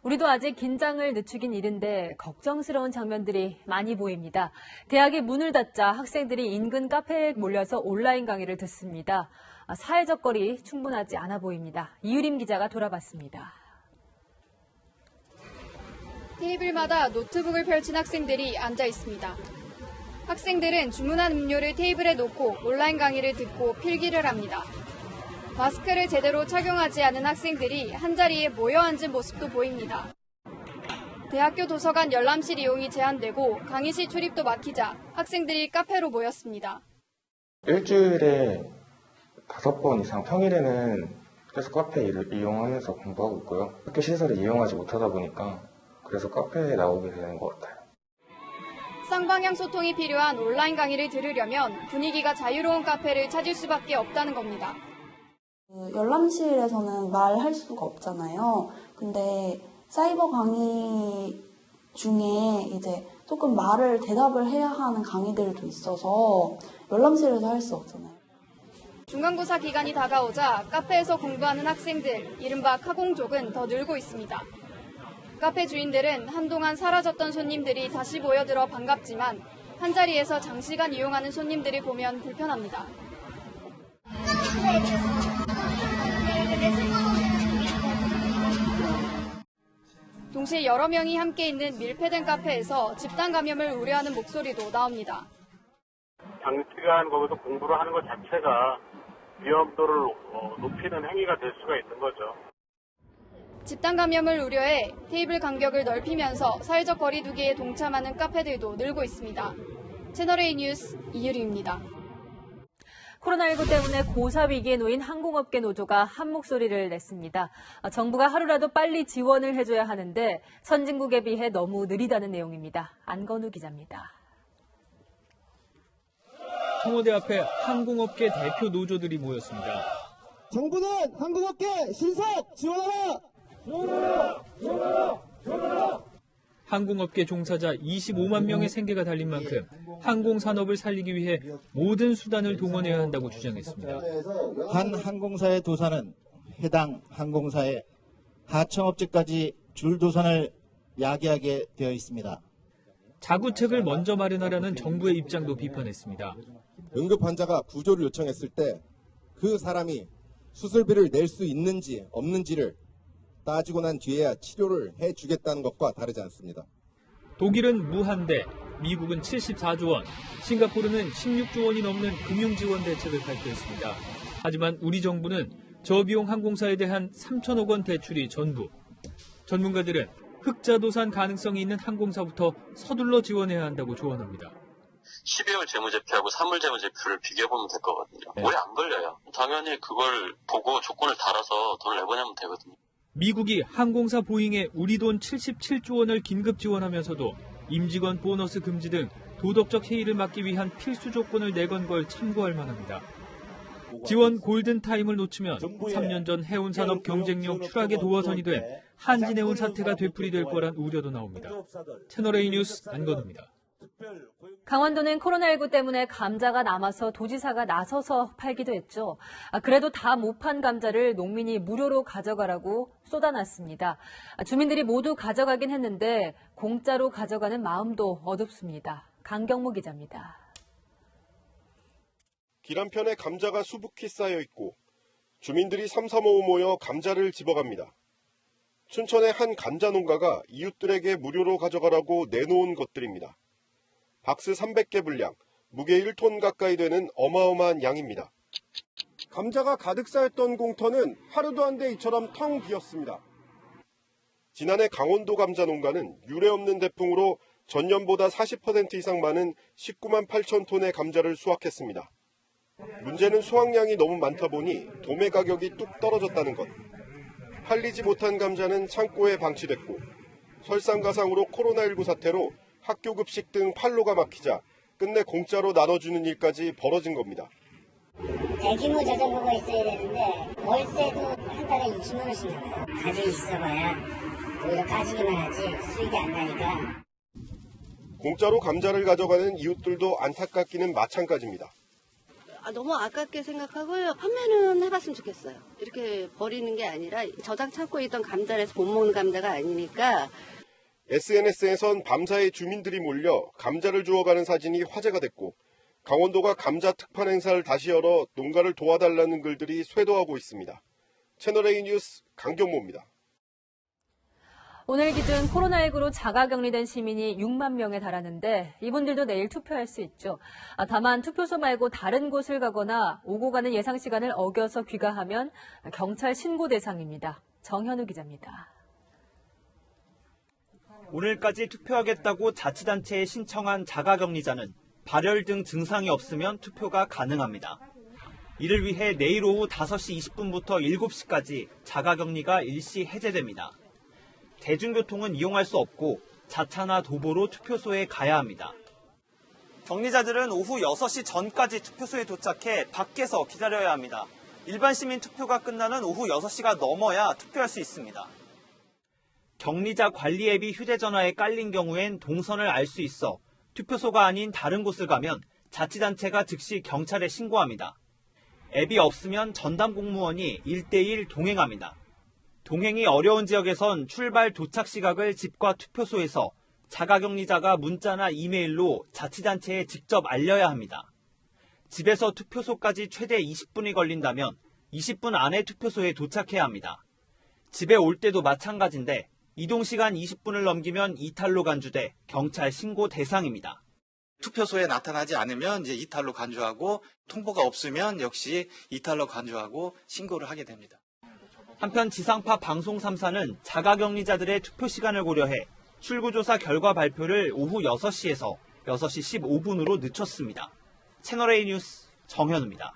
우리도 아직 긴장을 늦추긴 이른데 걱정스러운 장면들이 많이 보입니다. 대학이 문을 닫자 학생들이 인근 카페에 몰려서 온라인 강의를 듣습니다. 사회적 거리 충분하지 않아 보입니다. 이유림 기자가 돌아봤습니다. 테이블마다 노트북을 펼친 학생들이 앉아 있습니다. 학생들은 주문한 음료를 테이블에 놓고 온라인 강의를 듣고 필기를 합니다. 마스크를 제대로 착용하지 않은 학생들이 한자리에 모여 앉은 모습도 보입니다. 대학교 도서관 열람실 이용이 제한되고 강의실 출입도 막히자 학생들이 카페로 모였습니다. 일주일에 5번 이상 평일에는 계속 카페를 이용하면서 공부하고 있고요. 학교 시설을 이용하지 못하다 보니까 그래서 카페에 나오게 되는 것 같아요. 쌍방향 소통이 필요한 온라인 강의를 들으려면 분위기가 자유로운 카페를 찾을 수밖에 없다는 겁니다. 열람실에서는 말할 수가 없잖아요. 근데 사이버 강의 중에 이제 조금 대답을 해야 하는 강의들도 있어서 열람실에서 할 수 없잖아요. 중간고사 기간이 다가오자 카페에서 공부하는 학생들, 이른바 카공족은 더 늘고 있습니다. 카페 주인들은 한동안 사라졌던 손님들이 다시 모여들어 반갑지만 한자리에서 장시간 이용하는 손님들을 보면 불편합니다. 동시에 여러 명이 함께 있는 밀폐된 카페에서 집단 감염을 우려하는 목소리도 나옵니다. 장시간 거기서 공부를 하는 것 자체가 위험도를 높이는 행위가 될 수가 있는 거죠. 집단 감염을 우려해 테이블 간격을 넓히면서 사회적 거리두기에 동참하는 카페들도 늘고 있습니다. 채널A 뉴스 이유리입니다. 코로나19 때문에 고사 위기에 놓인 항공업계 노조가 한 목소리를 냈습니다. 정부가 하루라도 빨리 지원을 해줘야 하는데 선진국에 비해 너무 느리다는 내용입니다. 안건우 기자입니다. 청와대 앞에 항공업계 대표 노조들이 모였습니다. 정부는 항공업계 신속 지원하라! 항공업계 종사자 25만 명의 생계가 달린 만큼 항공산업을 살리기 위해 모든 수단을 동원해야 한다고 주장했습니다. 한 항공사의 도산은 해당 항공사의 하청업체까지 줄도산을 야기하게 되어 있습니다. 자구책을 먼저 마련하라는 정부의 입장도 비판했습니다. 응급 환자가 구조를 요청했을 때 그 사람이 수술비를 낼 수 있는지 없는지를 따지고 난 뒤에야 치료를 해주겠다는 것과 다르지 않습니다. 독일은 무한대, 미국은 74조 원, 싱가포르는 16조 원이 넘는 금융지원 대책을 발표했습니다. 하지만 우리 정부는 저비용 항공사에 대한 3천억 원 대출이 전부. 전문가들은 흑자도산 가능성이 있는 항공사부터 서둘러 지원해야 한다고 조언합니다. 12월 재무제표하고 3월 재무제표를 비교해보면 될 거거든요. 오래 안 걸려요. 당연히 그걸 보고 조건을 달아서 돈을 내보내면 되거든요. 미국이 항공사 보잉에 우리 돈 77조 원을 긴급 지원하면서도 임직원 보너스 금지 등 도덕적 해이를 막기 위한 필수 조건을 내건 걸 참고할 만합니다. 지원 골든타임을 놓치면 3년 전 해운산업 경쟁력 추락의 도화선이 된 한진해운 사태가 되풀이될 거란 우려도 나옵니다. 채널A 뉴스 안건우입니다. 강원도는 코로나19 때문에 감자가 남아서 도지사가 나서서 팔기도 했죠. 그래도 다 못 판 감자를 농민이 무료로 가져가라고 쏟아놨습니다. 주민들이 모두 가져가긴 했는데 공짜로 가져가는 마음도 어둡습니다. 강경무 기자입니다. 길 한편에 감자가 수북히 쌓여 있고 주민들이 삼삼오오 모여 감자를 집어갑니다. 춘천의 한 감자 농가가 이웃들에게 무료로 가져가라고 내놓은 것들입니다. 박스 300개 분량, 무게 1톤 가까이 되는 어마어마한 양입니다. 감자가 가득 쌓였던 공터는 하루도 안 돼 이처럼 텅 비었습니다. 지난해 강원도 감자 농가는 유례없는 대풍으로 전년보다 40% 이상 많은 19만 8천 톤의 감자를 수확했습니다. 문제는 수확량이 너무 많다 보니 도매 가격이 뚝 떨어졌다는 것. 팔리지 못한 감자는 창고에 방치됐고 설상가상으로 코로나19 사태로 학교 급식 등 판로가 막히자 끝내 공짜로 나눠주는 일까지 벌어진 겁니다. 대규모 자전거가 있어야 되는데 월세도 한 달에 20만 원씩 나가요. 가족이 있어봐야 오히려 까지기만 하지 수익이 안 나니까. 공짜로 감자를 가져가는 이웃들도 안타깝기는 마찬가지입니다. 너무 아깝게 생각하고요. 판매는 해봤으면 좋겠어요. 이렇게 버리는 게 아니라 저장 창고에 있던 감자를 못 먹는 감자가 아니니까. SNS에선 밤사이 주민들이 몰려 감자를 주워가는 사진이 화제가 됐고 강원도가 감자 특판 행사를 다시 열어 농가를 도와달라는 글들이 쇄도하고 있습니다. 채널A 뉴스 강경모입니다. 오늘 기준 코로나19로 자가격리된 시민이 6만 명에 달하는데 이분들도 내일 투표할 수 있죠. 다만 투표소 말고 다른 곳을 가거나 오고 가는 예상 시간을 어겨서 귀가하면 경찰 신고 대상입니다. 정현우 기자입니다. 오늘까지 투표하겠다고 자치단체에 신청한 자가격리자는 발열 등 증상이 없으면 투표가 가능합니다. 이를 위해 내일 오후 5시 20분부터 7시까지 자가격리가 일시 해제됩니다. 대중교통은 이용할 수 없고 자차나 도보로 투표소에 가야 합니다. 격리자들은 오후 6시 전까지 투표소에 도착해 밖에서 기다려야 합니다. 일반 시민 투표가 끝나는 오후 6시가 넘어야 투표할 수 있습니다. 격리자 관리 앱이 휴대전화에 깔린 경우엔 동선을 알 수 있어 투표소가 아닌 다른 곳을 가면 자치단체가 즉시 경찰에 신고합니다. 앱이 없으면 전담 공무원이 1대1 동행합니다. 동행이 어려운 지역에선 출발 도착 시각을 집과 투표소에서 자가격리자가 문자나 이메일로 자치단체에 직접 알려야 합니다. 집에서 투표소까지 최대 20분이 걸린다면 20분 안에 투표소에 도착해야 합니다. 집에 올 때도 마찬가지인데 이동시간 20분을 넘기면 이탈로 간주돼 경찰 신고 대상입니다. 투표소에 나타나지 않으면 이제 이탈로 간주하고 통보가 없으면 역시 이탈로 간주하고 신고를 하게 됩니다. 한편 지상파 방송 3사는 자가격리자들의 투표 시간을 고려해 출구조사 결과 발표를 오후 6시에서 6시 15분으로 늦췄습니다. 채널A 뉴스 정현우입니다.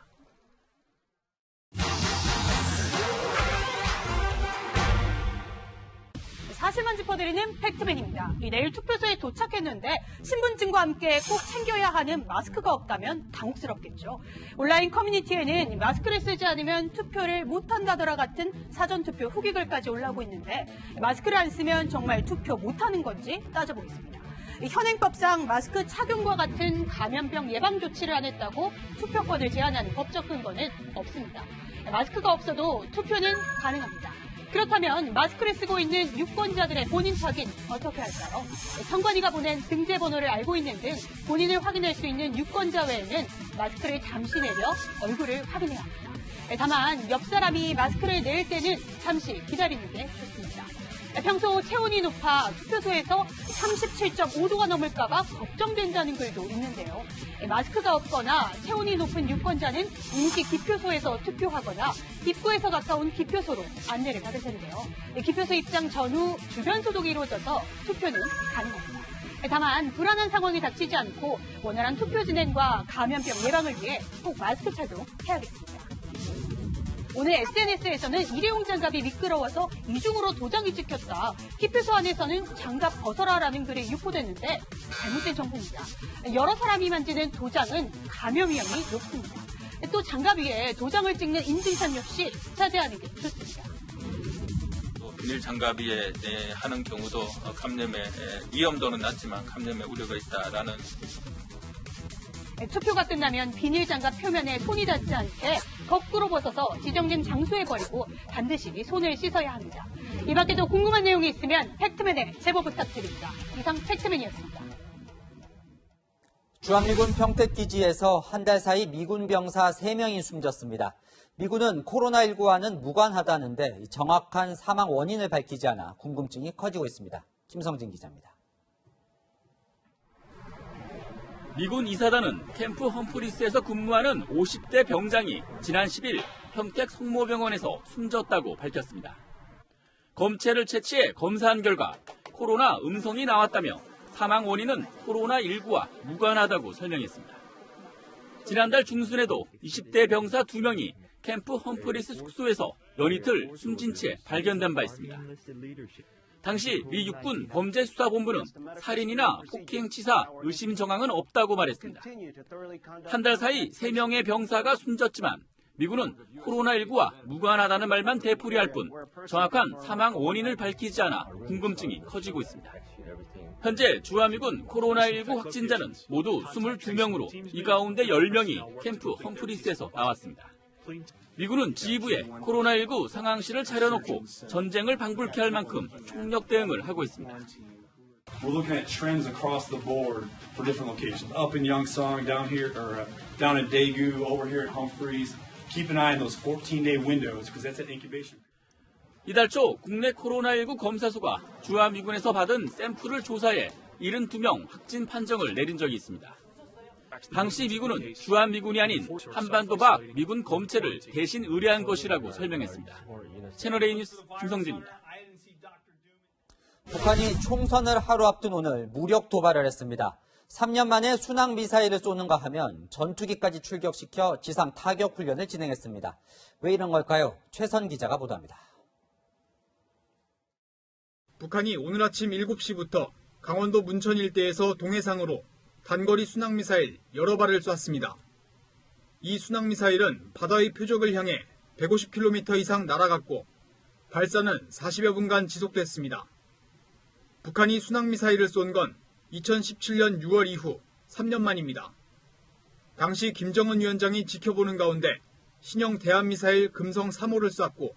사실만 짚어드리는 팩트맨입니다. 내일 투표소에 도착했는데 신분증과 함께 꼭 챙겨야 하는 마스크가 없다면 당혹스럽겠죠. 온라인 커뮤니티에는 마스크를 쓰지 않으면 투표를 못한다더라 같은 사전투표 후기글까지 올라오고 있는데 마스크를 안 쓰면 정말 투표 못하는 건지 따져보겠습니다. 현행법상 마스크 착용과 같은 감염병 예방 조치를 안 했다고 투표권을 제한하는 법적 근거는 없습니다. 마스크가 없어도 투표는 가능합니다. 그렇다면 마스크를 쓰고 있는 유권자들의 본인 확인 어떻게 할까요? 선관위가 보낸 등재번호를 알고 있는 등 본인을 확인할 수 있는 유권자 외에는 마스크를 잠시 내려 얼굴을 확인해야 합니다. 다만 옆 사람이 마스크를 낼 때는 잠시 기다리는 게 좋습니다. 평소 체온이 높아 투표소에서 37.5도가 넘을까 봐 걱정된다는 글도 있는데요. 마스크가 없거나 체온이 높은 유권자는 임시 기표소에서 투표하거나 입구에서 가까운 기표소로 안내를 받을 텐데요. 기표소 입장 전후 주변 소독이 이루어져서 투표는 가능합니다. 다만 불안한 상황이 닥치지 않고 원활한 투표 진행과 감염병 예방을 위해 꼭 마스크 착용해야겠습니다. 오늘 SNS에서는 일회용 장갑이 미끄러워서 이중으로 도장이 찍혔다. 기표소 안에서는 장갑 벗어라라는 글이 유포됐는데 잘못된 정보입니다. 여러 사람이 만지는 도장은 감염 위험이 높습니다. 또 장갑 위에 도장을 찍는 인증샷 역시 자제하는 게 좋습니다. 비닐 장갑 위에 하는 경우도 감염의 위험도는 낮지만 감염의 우려가 있다라는. 투표가 끝나면 비닐 장갑 표면에 손이 닿지 않게 거꾸로 벗어서 지정된 장소에 버리고 반드시 손을 씻어야 합니다. 이 밖에도 궁금한 내용이 있으면 팩트맨에 제보 부탁드립니다. 이상 팩트맨이었습니다. 주한미군 평택기지에서 한 달 사이 미군 병사 3명이 숨졌습니다. 미군은 코로나19와는 무관하다는데 정확한 사망 원인을 밝히지 않아 궁금증이 커지고 있습니다. 김성진 기자입니다. 미군 이사단은 캠프 험프리스에서 근무하는 50대 병장이 지난 10일 평택 성모병원에서 숨졌다고 밝혔습니다. 검체를 채취해 검사한 결과 코로나 음성이 나왔다며 사망 원인은 코로나19와 무관하다고 설명했습니다. 지난달 중순에도 20대 병사 2명이 캠프 험프리스 숙소에서 연이틀 숨진 채 발견된 바 있습니다. 당시 미 육군 범죄수사본부는 살인이나 폭행치사 의심 정황은 없다고 말했습니다. 한 달 사이 3명의 병사가 숨졌지만 미군은 코로나19와 무관하다는 말만 되풀이할 뿐 정확한 사망 원인을 밝히지 않아 궁금증이 커지고 있습니다. 현재 주한미군 코로나19 확진자는 모두 22명으로 이 가운데 10명이 캠프 험프리스에서 나왔습니다. 미군은 지휘부에 코로나19 상황실을 차려놓고 전쟁을 방불케 할 만큼 총력 대응을 하고 있습니다. We're looking at trends across the board for different locations. Up in Youngsong, down here, or down in Daegu, over here at Humphreys. Keep an eye on those 14-day windows because that's an incubation. 이달 초 국내 코로나19 검사소가 주한미군에서 받은 샘플을 조사해 72명 확진 판정을 내린 적이 있습니다. 당시 미군은 주한미군이 아닌 한반도 밖 미군 검체를 대신 의뢰한 것이라고 설명했습니다. 채널A 뉴스 김성진입니다. 북한이 총선을 하루 앞둔 오늘 무력 도발을 했습니다. 3년 만에 순항미사일을 쏘는가 하면 전투기까지 출격시켜 지상 타격 훈련을 진행했습니다. 왜 이런 걸까요? 최선 기자가 보도합니다. 북한이 오늘 아침 7시부터 강원도 문천 일대에서 동해상으로 단거리 순항미사일 여러 발을 쐈습니다. 이 순항미사일은 바다의 표적을 향해 150km 이상 날아갔고 발사는 40여 분간 지속됐습니다. 북한이 순항미사일을 쏜 건 2017년 6월 이후 3년 만입니다. 당시 김정은 위원장이 지켜보는 가운데 신형 대한미사일 금성 3호를 쐈고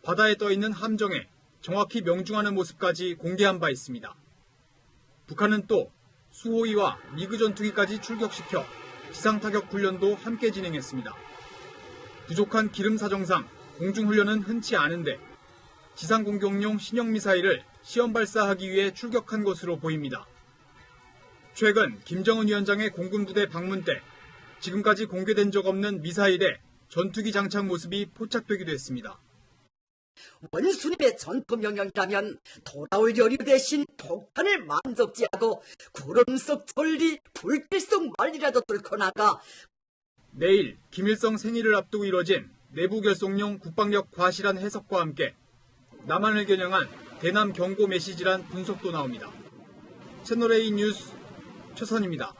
바다에 떠있는 함정에 정확히 명중하는 모습까지 공개한 바 있습니다. 북한은 또 수호위와 미그 전투기까지 출격시켜 지상타격 훈련도 함께 진행했습니다. 부족한 기름 사정상 공중훈련은 흔치 않은데 지상공격용 신형 미사일을 시험 발사하기 위해 출격한 것으로 보입니다. 최근 김정은 위원장의 공군부대 방문 때 지금까지 공개된 적 없는 미사일에 전투기 장착 모습이 포착되기도 했습니다. 원수님의 전투 명령이라면 돌아올 여류 대신 폭탄을 만석지하고 구름 속 천리 불길 속 말이라도 뚫고 나가. 내일 김일성 생일을 앞두고 이뤄진 내부 결속용 국방력 과실한 해석과 함께 남한을 겨냥한 대남 경고 메시지란 분석도 나옵니다. 채널A 뉴스 최선입니다.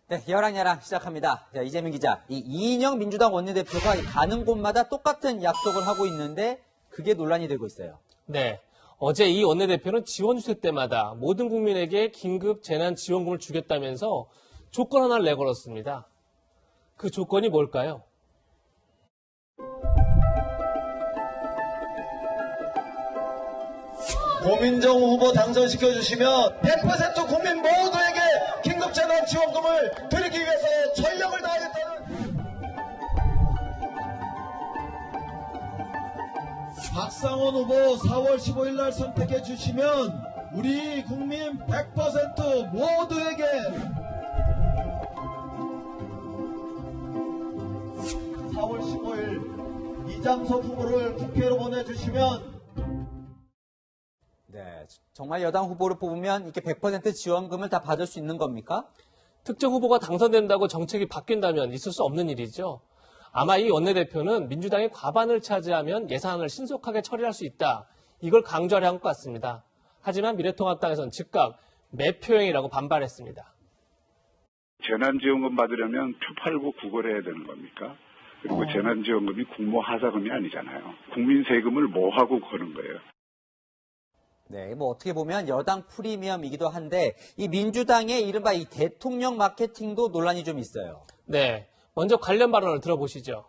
네, 여랑야랑 시작합니다. 자, 이재민 기자, 이 이인영 민주당 원내대표가 가는 곳마다 똑같은 약속을 하고 있는데 그게 논란이 되고 있어요. 네, 어제 이 원내대표는 지원 주세 때마다 모든 국민에게 긴급 재난지원금을 주겠다면서 조건 하나를 내걸었습니다. 그 조건이 뭘까요? 고민정 후보 당선시켜주시면 100% 국민 모두에게 긴급재난지원금을 드리기 위해서 전력을 다하겠다는. 박상원 후보 4월 15일 날 선택해 주시면 우리 국민 100% 모두에게 4월 15일 이장석 후보를 국회로 보내주시면. 네, 정말 여당 후보를 뽑으면 이렇게 100% 지원금을 다 받을 수 있는 겁니까? 특정 후보가 당선된다고 정책이 바뀐다면 있을 수 없는 일이죠. 아마 이 원내대표는 민주당이 과반을 차지하면 예산을 신속하게 처리할 수 있다. 이걸 강조하려 한 것 같습니다. 하지만 미래통합당에서는 즉각 매표행이라고 반발했습니다. 재난지원금 받으려면 289구걸 해야 되는 겁니까? 그리고 재난지원금이 국모 하사금이 아니잖아요. 국민 세금을 뭐하고 거는 거예요. 네, 뭐 어떻게 보면 여당 프리미엄이기도 한데 이 민주당의 이른바 이 대통령 마케팅도 논란이 좀 있어요. 네, 먼저 관련 발언을 들어보시죠.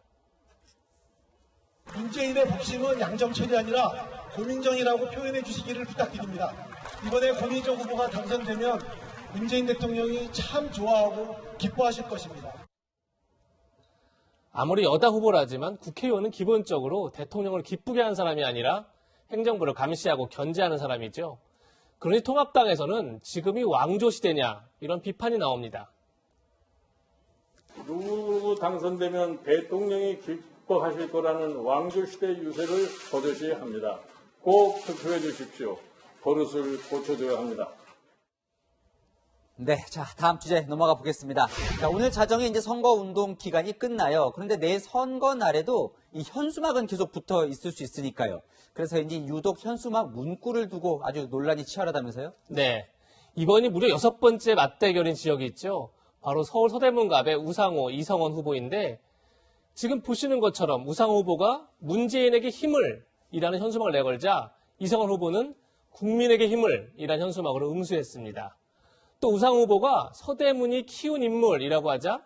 문재인의 복심은 양정철이 아니라 고민정이라고 표현해 주시기를 부탁드립니다. 이번에 고민정 후보가 당선되면 문재인 대통령이 참 좋아하고 기뻐하실 것입니다. 아무리 여당 후보라지만 국회의원은 기본적으로 대통령을 기쁘게 하는 사람이 아니라 행정부를 감시하고 견제하는 사람이죠. 그러니 통합당에서는 지금이 왕조 시대냐 이런 비판이 나옵니다. 누구 당선되면 대통령이 기뻐하실 거라는 왕조 시대 유세를 버젓이 합니다. 꼭 투표해 주십시오. 버릇을 고쳐줘야 합니다. 네, 자, 다음 주제 넘어가 보겠습니다. 자, 오늘 자정에 이제 선거운동 기간이 끝나요. 그런데 내일 선거 날에도 이 현수막은 계속 붙어 있을 수 있으니까요. 그래서 이제 유독 현수막 문구를 두고 아주 논란이 치열하다면서요? 네, 이번이 무려 6번째 맞대결인 지역이 있죠. 바로 서울 서대문갑의 우상호, 이성원 후보인데 지금 보시는 것처럼 우상호 후보가 문재인에게 힘을 이라는 현수막을 내걸자 이성원 후보는 국민에게 힘을 이라는 현수막으로 응수했습니다. 또 우상호 후보가 서대문이 키운 인물이라고 하자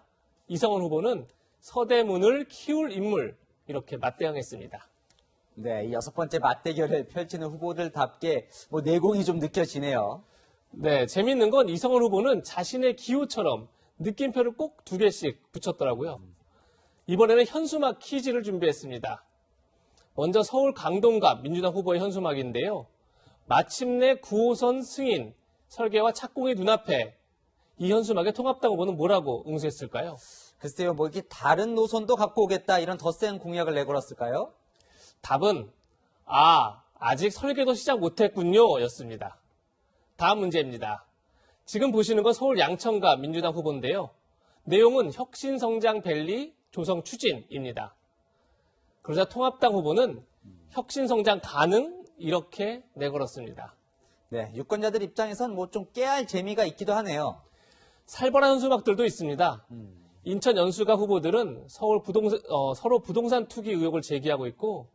이성원 후보는 서대문을 키울 인물 이렇게 맞대응했습니다. 네, 이 6번째 맞대결을 펼치는 후보들답게 뭐 내공이 좀 느껴지네요. 네, 재밌는 건 이성원 후보는 자신의 기호처럼 느낌표를 꼭 2개씩 붙였더라고요. 이번에는 현수막 퀴즈를 준비했습니다. 먼저 서울 강동갑 민주당 후보의 현수막인데요. 마침내 9호선 승인, 설계와 착공이 눈앞에. 이 현수막에 통합당 후보는 뭐라고 응수했을까요? 글쎄요, 뭐 이렇게 다른 노선도 갖고 오겠다 이런 더 센 공약을 내걸었을까요? 답은 아직 설계도 시작 못했군요 였습니다. 다음 문제입니다. 지금 보시는 건 서울 양천갑 민주당 후보인데요. 내용은 혁신성장밸리 조성 추진입니다. 그러자 통합당 후보는 혁신성장 가능 이렇게 내걸었습니다. 네, 유권자들 입장에선 뭐 좀 깨알 재미가 있기도 하네요. 살벌한 현수막들도 있습니다. 인천 연수갑 후보들은 서로 부동산 투기 의혹을 제기하고 있고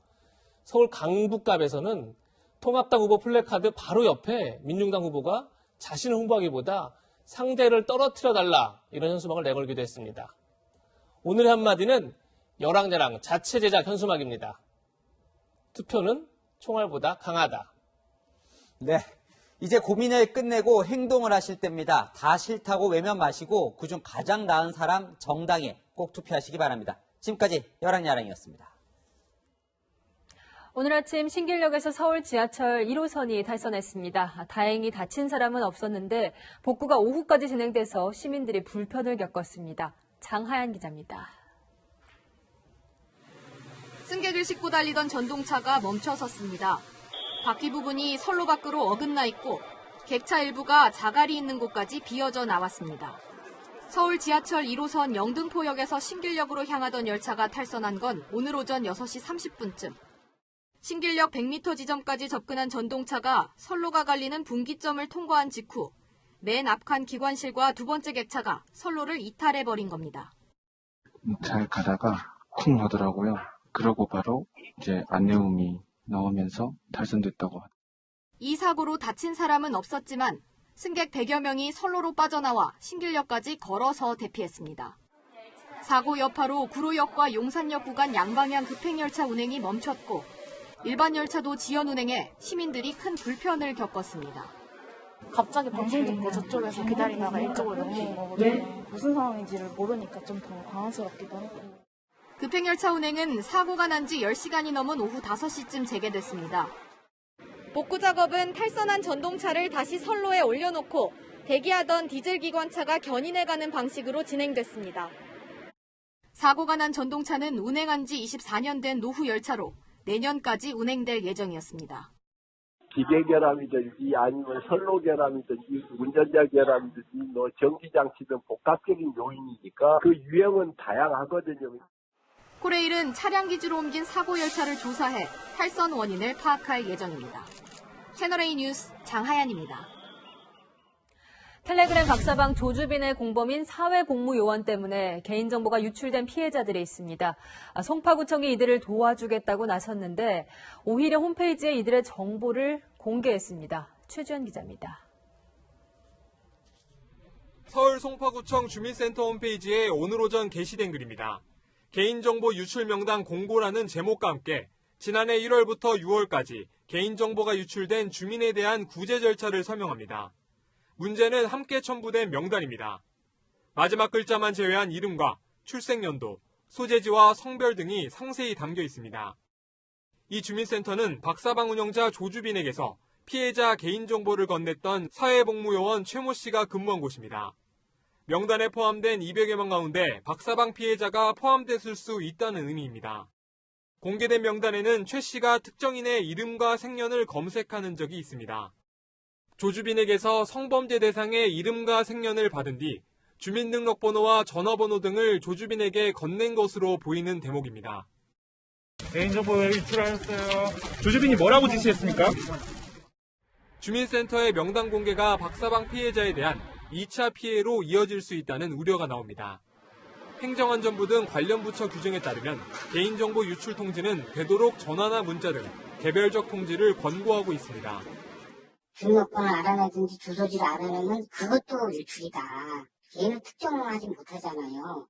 서울 강북갑에서는 통합당 후보 플래카드 바로 옆에 민중당 후보가 자신을 홍보하기보다 상대를 떨어뜨려달라 이런 현수막을 내걸기도 했습니다. 오늘의 한마디는 여랑야랑 자체 제작 현수막입니다. 투표는 총알보다 강하다. 네, 이제 고민을 끝내고 행동을 하실 때입니다. 다 싫다고 외면 마시고 그중 가장 나은 사람 정당에 꼭 투표하시기 바랍니다. 지금까지 여랑야랑이었습니다. 오늘 아침 신길역에서 서울 지하철 1호선이 탈선했습니다. 다행히 다친 사람은 없었는데 복구가 오후까지 진행돼서 시민들이 불편을 겪었습니다. 장하얀 기자입니다. 승객을 싣고 달리던 전동차가 멈춰 섰습니다. 바퀴 부분이 선로 밖으로 어긋나 있고 객차 일부가 자갈이 있는 곳까지 비어져 나왔습니다. 서울 지하철 1호선 영등포역에서 신길역으로 향하던 열차가 탈선한 건 오늘 오전 6시 30분쯤. 신길역 100m 지점까지 접근한 전동차가 선로가 갈리는 분기점을 통과한 직후 맨 앞칸 기관실과 두 번째 객차가 선로를 이탈해버린 겁니다. 잘 가다가 쿵 하더라고요. 그러고 바로 이제 안내음이 나오면서 탈선됐다고. 이 사고로 다친 사람은 없었지만 승객 100여 명이 선로로 빠져나와 신길역까지 걸어서 대피했습니다. 사고 여파로 구로역과 용산역 구간 양방향 급행열차 운행이 멈췄고 일반 열차도 지연 운행해 시민들이 큰 불편을 겪었습니다. 갑자기 방송 듣고 저쪽에서 기다리다가 이쪽으로 넘어온 거거든요. 무슨 상황인지를 모르니까 좀 더 당황스럽기도 하고. 급행열차 운행은 사고가 난 지 10시간이 넘은 오후 5시쯤 재개됐습니다. 복구 작업은 탈선한 전동차를 다시 선로에 올려놓고 대기하던 디젤 기관차가 견인해가는 방식으로 진행됐습니다. 사고가 난 전동차는 운행한 지 24년 된 노후 열차로 내년까지 운행될 예정이었습니다. 기계 결함이든지 아니면 선로 결함이든지 운전자 결함이든지 전기장치등 복합적인 요인이니까 그 유형은 다양하거든요. 코레일은 차량 기지로 옮긴 사고 열차를 조사해 탈선 원인을 파악할 예정입니다. 채널A 뉴스 장하얀입니다. 텔레그램 박사방 조주빈의 공범인 사회복무요원 때문에 개인정보가 유출된 피해자들이 있습니다. 송파구청이 이들을 도와주겠다고 나섰는데 오히려 홈페이지에 이들의 정보를 공개했습니다. 최주현 기자입니다. 서울 송파구청 주민센터 홈페이지에 오늘 오전 게시된 글입니다. 개인정보 유출 명단 공고라는 제목과 함께 지난해 1월부터 6월까지 개인정보가 유출된 주민에 대한 구제 절차를 설명합니다. 문제는 함께 첨부된 명단입니다. 마지막 글자만 제외한 이름과 출생연도, 소재지와 성별 등이 상세히 담겨 있습니다. 이 주민센터는 박사방 운영자 조주빈에게서 피해자 개인정보를 건넸던 사회복무요원 최모 씨가 근무한 곳입니다. 명단에 포함된 200여 명 가운데 박사방 피해자가 포함됐을 수 있다는 의미입니다. 공개된 명단에는 최 씨가 특정인의 이름과 생년을 검색하는 적이 있습니다. 조주빈에게서 성범죄 대상의 이름과 생년을 받은 뒤 주민등록번호와 전화번호 등을 조주빈에게 건넨 것으로 보이는 대목입니다. 개인정보 유출하셨어요. 조주빈이 뭐라고 지시했습니까? 주민센터의 명단 공개가 박사방 피해자에 대한 2차 피해로 이어질 수 있다는 우려가 나옵니다. 행정안전부 등 관련 부처 규정에 따르면 개인정보 유출 통지는 되도록 전화나 문자 등 개별적 통지를 권고하고 있습니다. 등록번호 알아내든지 주소지를 알아내면 그것도 유출이다. 얘는 특정하지 못하잖아요.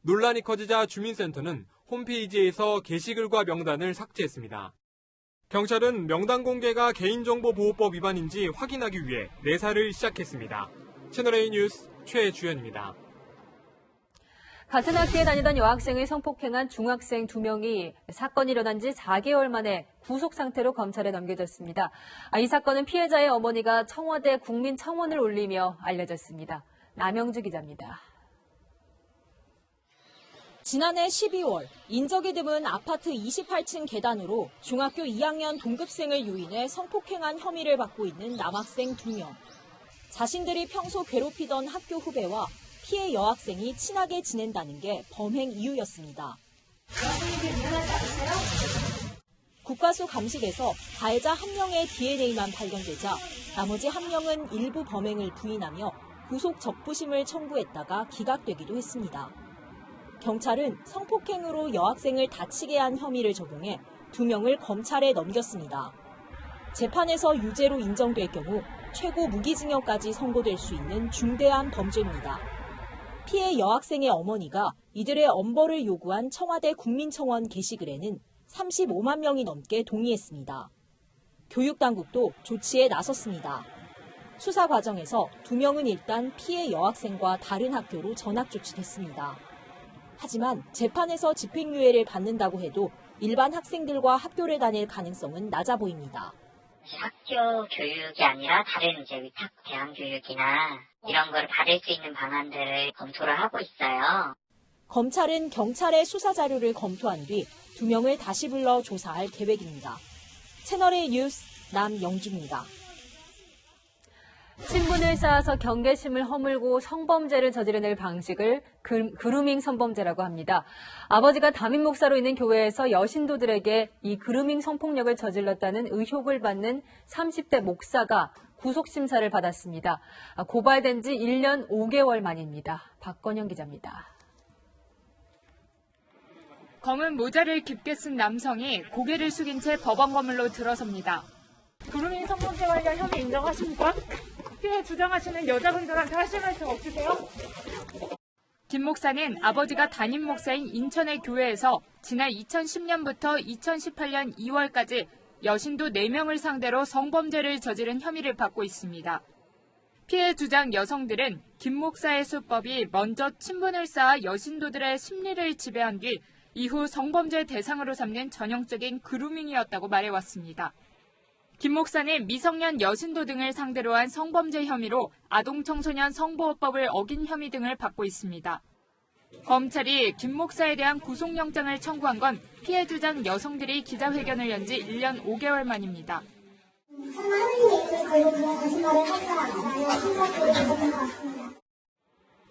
논란이 커지자 주민센터는 홈페이지에서 게시글과 명단을 삭제했습니다. 경찰은 명단 공개가 개인정보보호법 위반인지 확인하기 위해 내사를 시작했습니다. 채널A 뉴스 최주현입니다. 같은 학교에 다니던 여학생을 성폭행한 중학생 2명이 사건이 일어난 지 4개월 만에 구속 상태로 검찰에 넘겨졌습니다. 이 사건은 피해자의 어머니가 청와대 국민청원을 올리며 알려졌습니다. 남영주 기자입니다. 지난해 12월 인적이 드문 아파트 28층 계단으로 중학교 2학년 동급생을 유인해 성폭행한 혐의를 받고 있는 남학생 2명. 자신들이 평소 괴롭히던 학교 후배와 피해 여학생이 친하게 지낸다는 게 범행 이유였습니다. 국가수 감식에서 가해자 1명의 DNA만 발견되자 나머지 1명은 일부 범행을 부인하며 구속 적부심을 청구했다가 기각되기도 했습니다. 경찰은 성폭행으로 여학생을 다치게 한 혐의를 적용해 2명을 검찰에 넘겼습니다. 재판에서 유죄로 인정될 경우 최고 무기징역까지 선고될 수 있는 중대한 범죄입니다. 피해 여학생의 어머니가 이들의 엄벌을 요구한 청와대 국민청원 게시글에는 35만 명이 넘게 동의했습니다. 교육당국도 조치에 나섰습니다. 수사 과정에서 2명은 일단 피해 여학생과 다른 학교로 전학 조치됐습니다. 하지만 재판에서 집행유예를 받는다고 해도 일반 학생들과 학교를 다닐 가능성은 낮아 보입니다. 학교 교육이 아니라 다른 위탁 대학 교육이나 이런 걸 받을 수 있는 방안들을 검토를 하고 있어요. 검찰은 경찰의 수사 자료를 검토한 뒤 2명을 다시 불러 조사할 계획입니다. 채널A 뉴스 남영주입니다. 친분을 쌓아서 경계심을 허물고 성범죄를 저지르는 방식을 그루밍 성범죄라고 합니다. 아버지가 담임 목사로 있는 교회에서 여신도들에게 이 그루밍 성폭력을 저질렀다는 의혹을 받는 30대 목사가 구속심사를 받았습니다. 고발된 지 1년 5개월 만입니다. 박건영 기자입니다. 검은 모자를 깊게 쓴 남성이 고개를 숙인 채 법원 건물로 들어섭니다. 그루밍 성범죄 관련 혐의 인정하십니까? 피해 주장하시는 여자분들한테 하실 말씀 없으세요? 김 목사는 아버지가 담임 목사인 인천의 교회에서 지난 2010년부터 2018년 2월까지 여신도 4명을 상대로 성범죄를 저지른 혐의를 받고 있습니다. 피해 주장 여성들은 김 목사의 수법이 먼저 친분을 쌓아 여신도들의 심리를 지배한 뒤 이후 성범죄 대상으로 삼는 전형적인 그루밍이었다고 말해왔습니다. 김 목사는 미성년 여신도 등을 상대로 한 성범죄 혐의로 아동청소년 성보호법을 어긴 혐의 등을 받고 있습니다. 검찰이 김 목사에 대한 구속영장을 청구한 건 피해 주장 여성들이 기자회견을 연 지 1년 5개월 만입니다.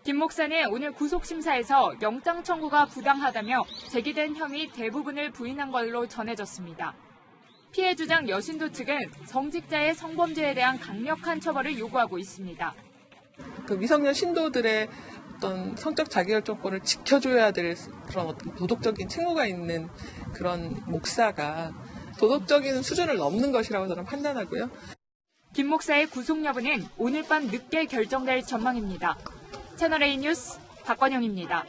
김 목사는 오늘 구속심사에서 영장 청구가 부당하다며 제기된 혐의 대부분을 부인한 걸로 전해졌습니다. 피해 주장 여신도 측은 성직자의 성범죄에 대한 강력한 처벌을 요구하고 있습니다. 그 미성년 신도들의 어떤 성적 자기결정권을 지켜줘야 될 그런 어떤 도덕적인 책무가 있는 그런 목사가 도덕적인 수준을 넘는 것이라고 저는 판단하고요. 김 목사의 구속 여부는 오늘 밤 늦게 결정될 전망입니다. 채널A 뉴스 박건영입니다.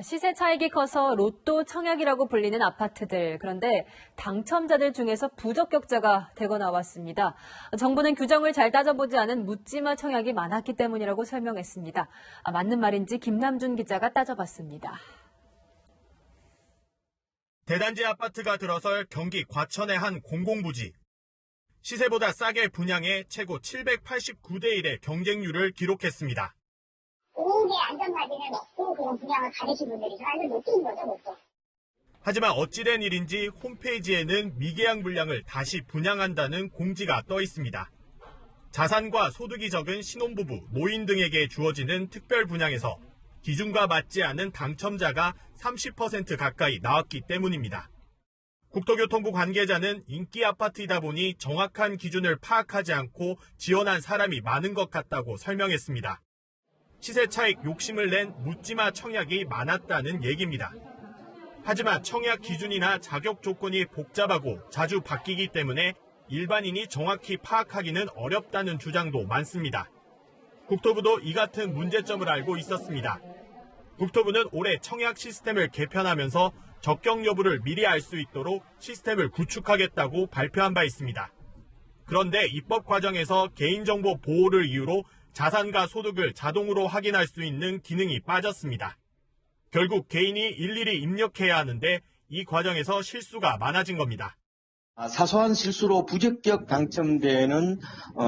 시세 차익이 커서 로또 청약이라고 불리는 아파트들. 그런데 당첨자들 중에서 부적격자가 대거 나왔습니다. 정부는 규정을 잘 따져보지 않은 묻지마 청약이 많았기 때문이라고 설명했습니다. 맞는 말인지 김남준 기자가 따져봤습니다. 대단지 아파트가 들어설 경기 과천의 한 공공부지. 시세보다 싸게 분양해 최고 789대 1의 경쟁률을 기록했습니다. 공공의 안전관리는 없고 그런 분양을 가르친 분들이 완전 못 뛴 거죠, 못 뛰. 하지만 어찌된 일인지 홈페이지에는 미계약 물량을 다시 분양한다는 공지가 떠 있습니다. 자산과 소득이 적은 신혼부부, 노인 등에게 주어지는 특별 분양에서 기준과 맞지 않은 당첨자가 30% 가까이 나왔기 때문입니다. 국토교통부 관계자는 인기 아파트이다 보니 정확한 기준을 파악하지 않고 지원한 사람이 많은 것 같다고 설명했습니다. 시세 차익 욕심을 낸 묻지마 청약이 많았다는 얘기입니다. 하지만 청약 기준이나 자격 조건이 복잡하고 자주 바뀌기 때문에 일반인이 정확히 파악하기는 어렵다는 주장도 많습니다. 국토부도 이 같은 문제점을 알고 있었습니다. 국토부는 올해 청약 시스템을 개편하면서 적격 여부를 미리 알 수 있도록 시스템을 구축하겠다고 발표한 바 있습니다. 그런데 입법 과정에서 개인정보 보호를 이유로 자산과 소득을 자동으로 확인할 수 있는 기능이 빠졌습니다. 결국 개인이 일일이 입력해야 하는데 이 과정에서 실수가 많아진 겁니다. 사소한 실수로 부적격 당첨되는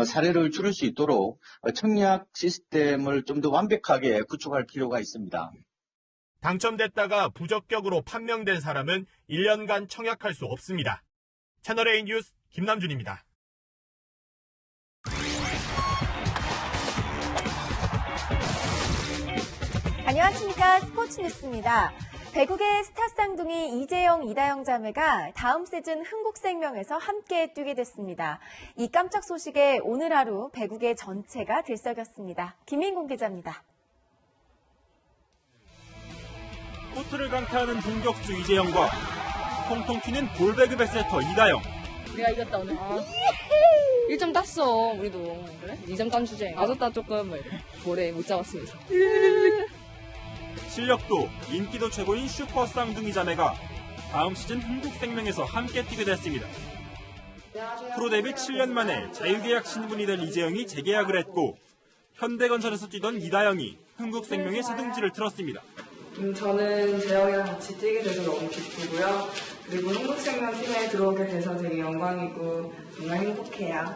사례를 줄일 수 있도록 청약 시스템을 좀 더 완벽하게 구축할 필요가 있습니다. 당첨됐다가 부적격으로 판명된 사람은 1년간 청약할 수 없습니다. 채널A 뉴스 김남준입니다. 안녕하십니까. 스포츠 뉴스입니다. 배구계 스타 쌍둥이 이재영, 이다영 자매가 다음 시즌 흥국생명에서 함께 뛰게 됐습니다. 이 깜짝 소식에 오늘 하루 배구계 전체가 들썩였습니다. 김인공 기자입니다. 코트를 강타하는 공격수 이재영과 통통 튀는 볼배그 세터 이다영. 우리가 이겼다 오늘. 1점 땄어 우리도. 그래? 2점 딴 주제. 맞았다 조금 볼에 못 잡았으면서. 실력도 인기도 최고인 슈퍼 쌍둥이 자매가 다음 시즌 흥국생명에서 함께 뛰게 됐습니다. 프로 데뷔 7년 만에 자유계약 신분이 된 이재영이 재계약을 했고 현대건설에서 뛰던 이다영이 흥국생명의 새둥지를 틀었습니다. 저는 재영이랑 같이 뛰게 돼서 너무 기쁘고요. 그리고 흥국생명 팀에 들어오게 돼서 되게 영광이고 정말 행복해요.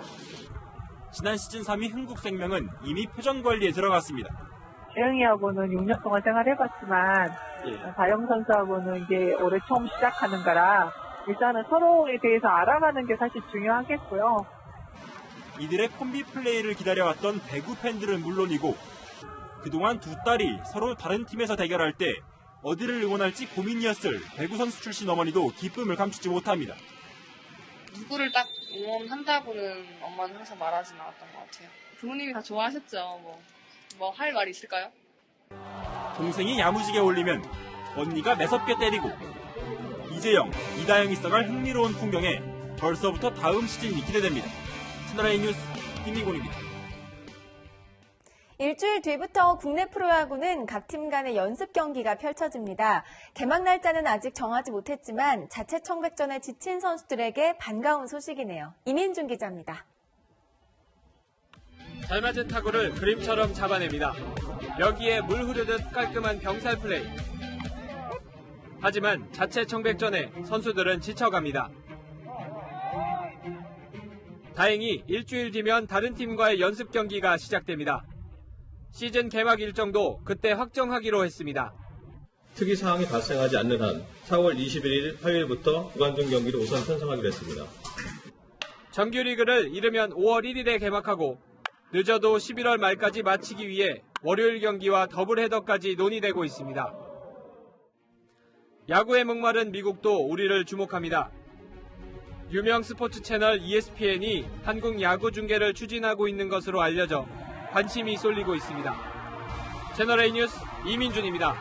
지난 시즌 3위 흥국생명은 이미 표정 관리에 들어갔습니다. 재영이하고는 6년 동안 생활해봤지만 다영 선수하고는 이제 올해 처음 시작하는 거라 일단은 서로에 대해서 알아가는 게 사실 중요하겠고요. 이들의 콤비 플레이를 기다려왔던 배구 팬들은 물론이고 그동안 두 딸이 서로 다른 팀에서 대결할 때 어디를 응원할지 고민이었을 배구 선수 출신 어머니도 기쁨을 감추지 못합니다. 누구를 딱 응원한다고는 엄마는 항상 말하진 않았던 것 같아요. 부모님이 다 좋아하셨죠. 뭐 할 말이 있을까요? 동생이 야무지게 올리면 언니가 매섭게 때리고 이재영, 이다영이 써갈 흥미로운 풍경에 벌써부터 다음 시즌이 기대됩니다. 채널A 뉴스 김희곤입니다. 일주일 뒤부터 국내 프로야구는 각 팀 간의 연습 경기가 펼쳐집니다. 개막 날짜는 아직 정하지 못했지만 자체 청백전에 지친 선수들에게 반가운 소식이네요. 이민준 기자입니다. 잘 맞은 타구를 그림처럼 잡아냅니다. 여기에 물 흐르듯 깔끔한 병살 플레이. 하지만 자체 청백전에 선수들은 지쳐갑니다. 다행히 일주일 뒤면 다른 팀과의 연습 경기가 시작됩니다. 시즌 개막 일정도 그때 확정하기로 했습니다. 특이 사항이 발생하지 않는 한 4월 21일 화요일부터 무관중 경기를 우선 편성하기로 했습니다. 정규리그를 이르면 5월 1일에 개막하고 늦어도 11월 말까지 마치기 위해 월요일 경기와 더블 헤더까지 논의되고 있습니다. 야구에 목마른 미국도 우리를 주목합니다. 유명 스포츠 채널 ESPN이 한국 야구 중계를 추진하고 있는 것으로 알려져 관심이 쏠리고 있습니다. 채널A 뉴스 이민준입니다.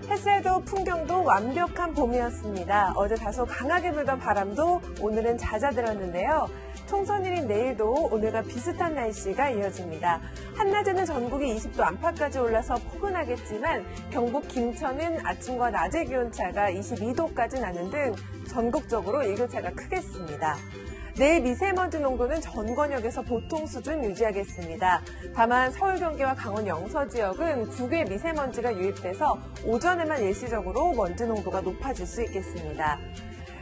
햇살도 풍경도 완벽한 봄이었습니다. 어제 다소 강하게 불던 바람도 오늘은 잦아들었는데요. 총선일인 내일도 오늘과 비슷한 날씨가 이어집니다. 한낮에는 전국이 20도 안팎까지 올라서 포근하겠지만 경북 김천은 아침과 낮의 기온차가 22도까지 나는 등 전국적으로 일교차가 크겠습니다. 내일 미세먼지 농도는 전 권역에서 보통 수준 유지하겠습니다. 다만 서울, 경기와 강원 영서 지역은 국외 미세먼지가 유입돼서 오전에만 일시적으로 먼지 농도가 높아질 수 있겠습니다.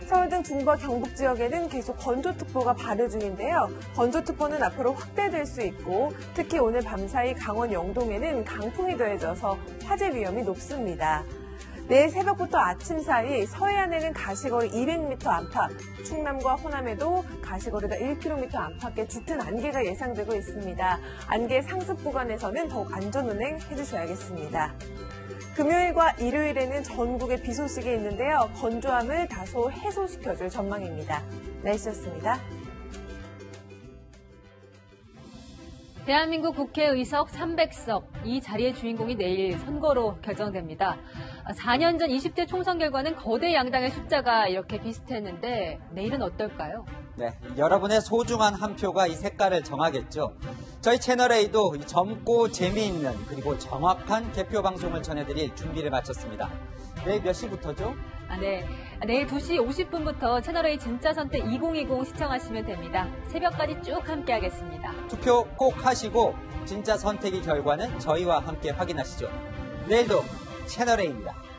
서울 등 중부 경북 지역에는 계속 건조특보가 발효 중인데요. 건조특보는 앞으로 확대될 수 있고 특히 오늘 밤사이 강원 영동에는 강풍이 더해져서 화재 위험이 높습니다. 내일 새벽부터 아침 사이 서해안에는 가시거리 200m 안팎, 충남과 호남에도 가시거리가 1km 안팎의 짙은 안개가 예상되고 있습니다. 안개 상습 구간에서는 더욱 안전운행 해주셔야겠습니다. 금요일과 일요일에는 전국에 비 소식이 있는데요. 건조함을 다소 해소시켜줄 전망입니다. 날씨였습니다. 대한민국 국회의석 300석, 이 자리의 주인공이 내일 선거로 결정됩니다. 4년 전 20대 총선 결과는 거대 양당의 숫자가 이렇게 비슷했는데 내일은 어떨까요? 네, 여러분의 소중한 한 표가 이 색깔을 정하겠죠. 저희 채널A도 젊고 재미있는 그리고 정확한 개표 방송을 전해드릴 준비를 마쳤습니다. 내일 몇 시부터죠? 네. 내일 2시 50분부터 채널A 진짜 선택 2020 시청하시면 됩니다. 새벽까지 쭉 함께하겠습니다. 투표 꼭 하시고 진짜 선택의 결과는 저희와 함께 확인하시죠. 내일도 채널A입니다.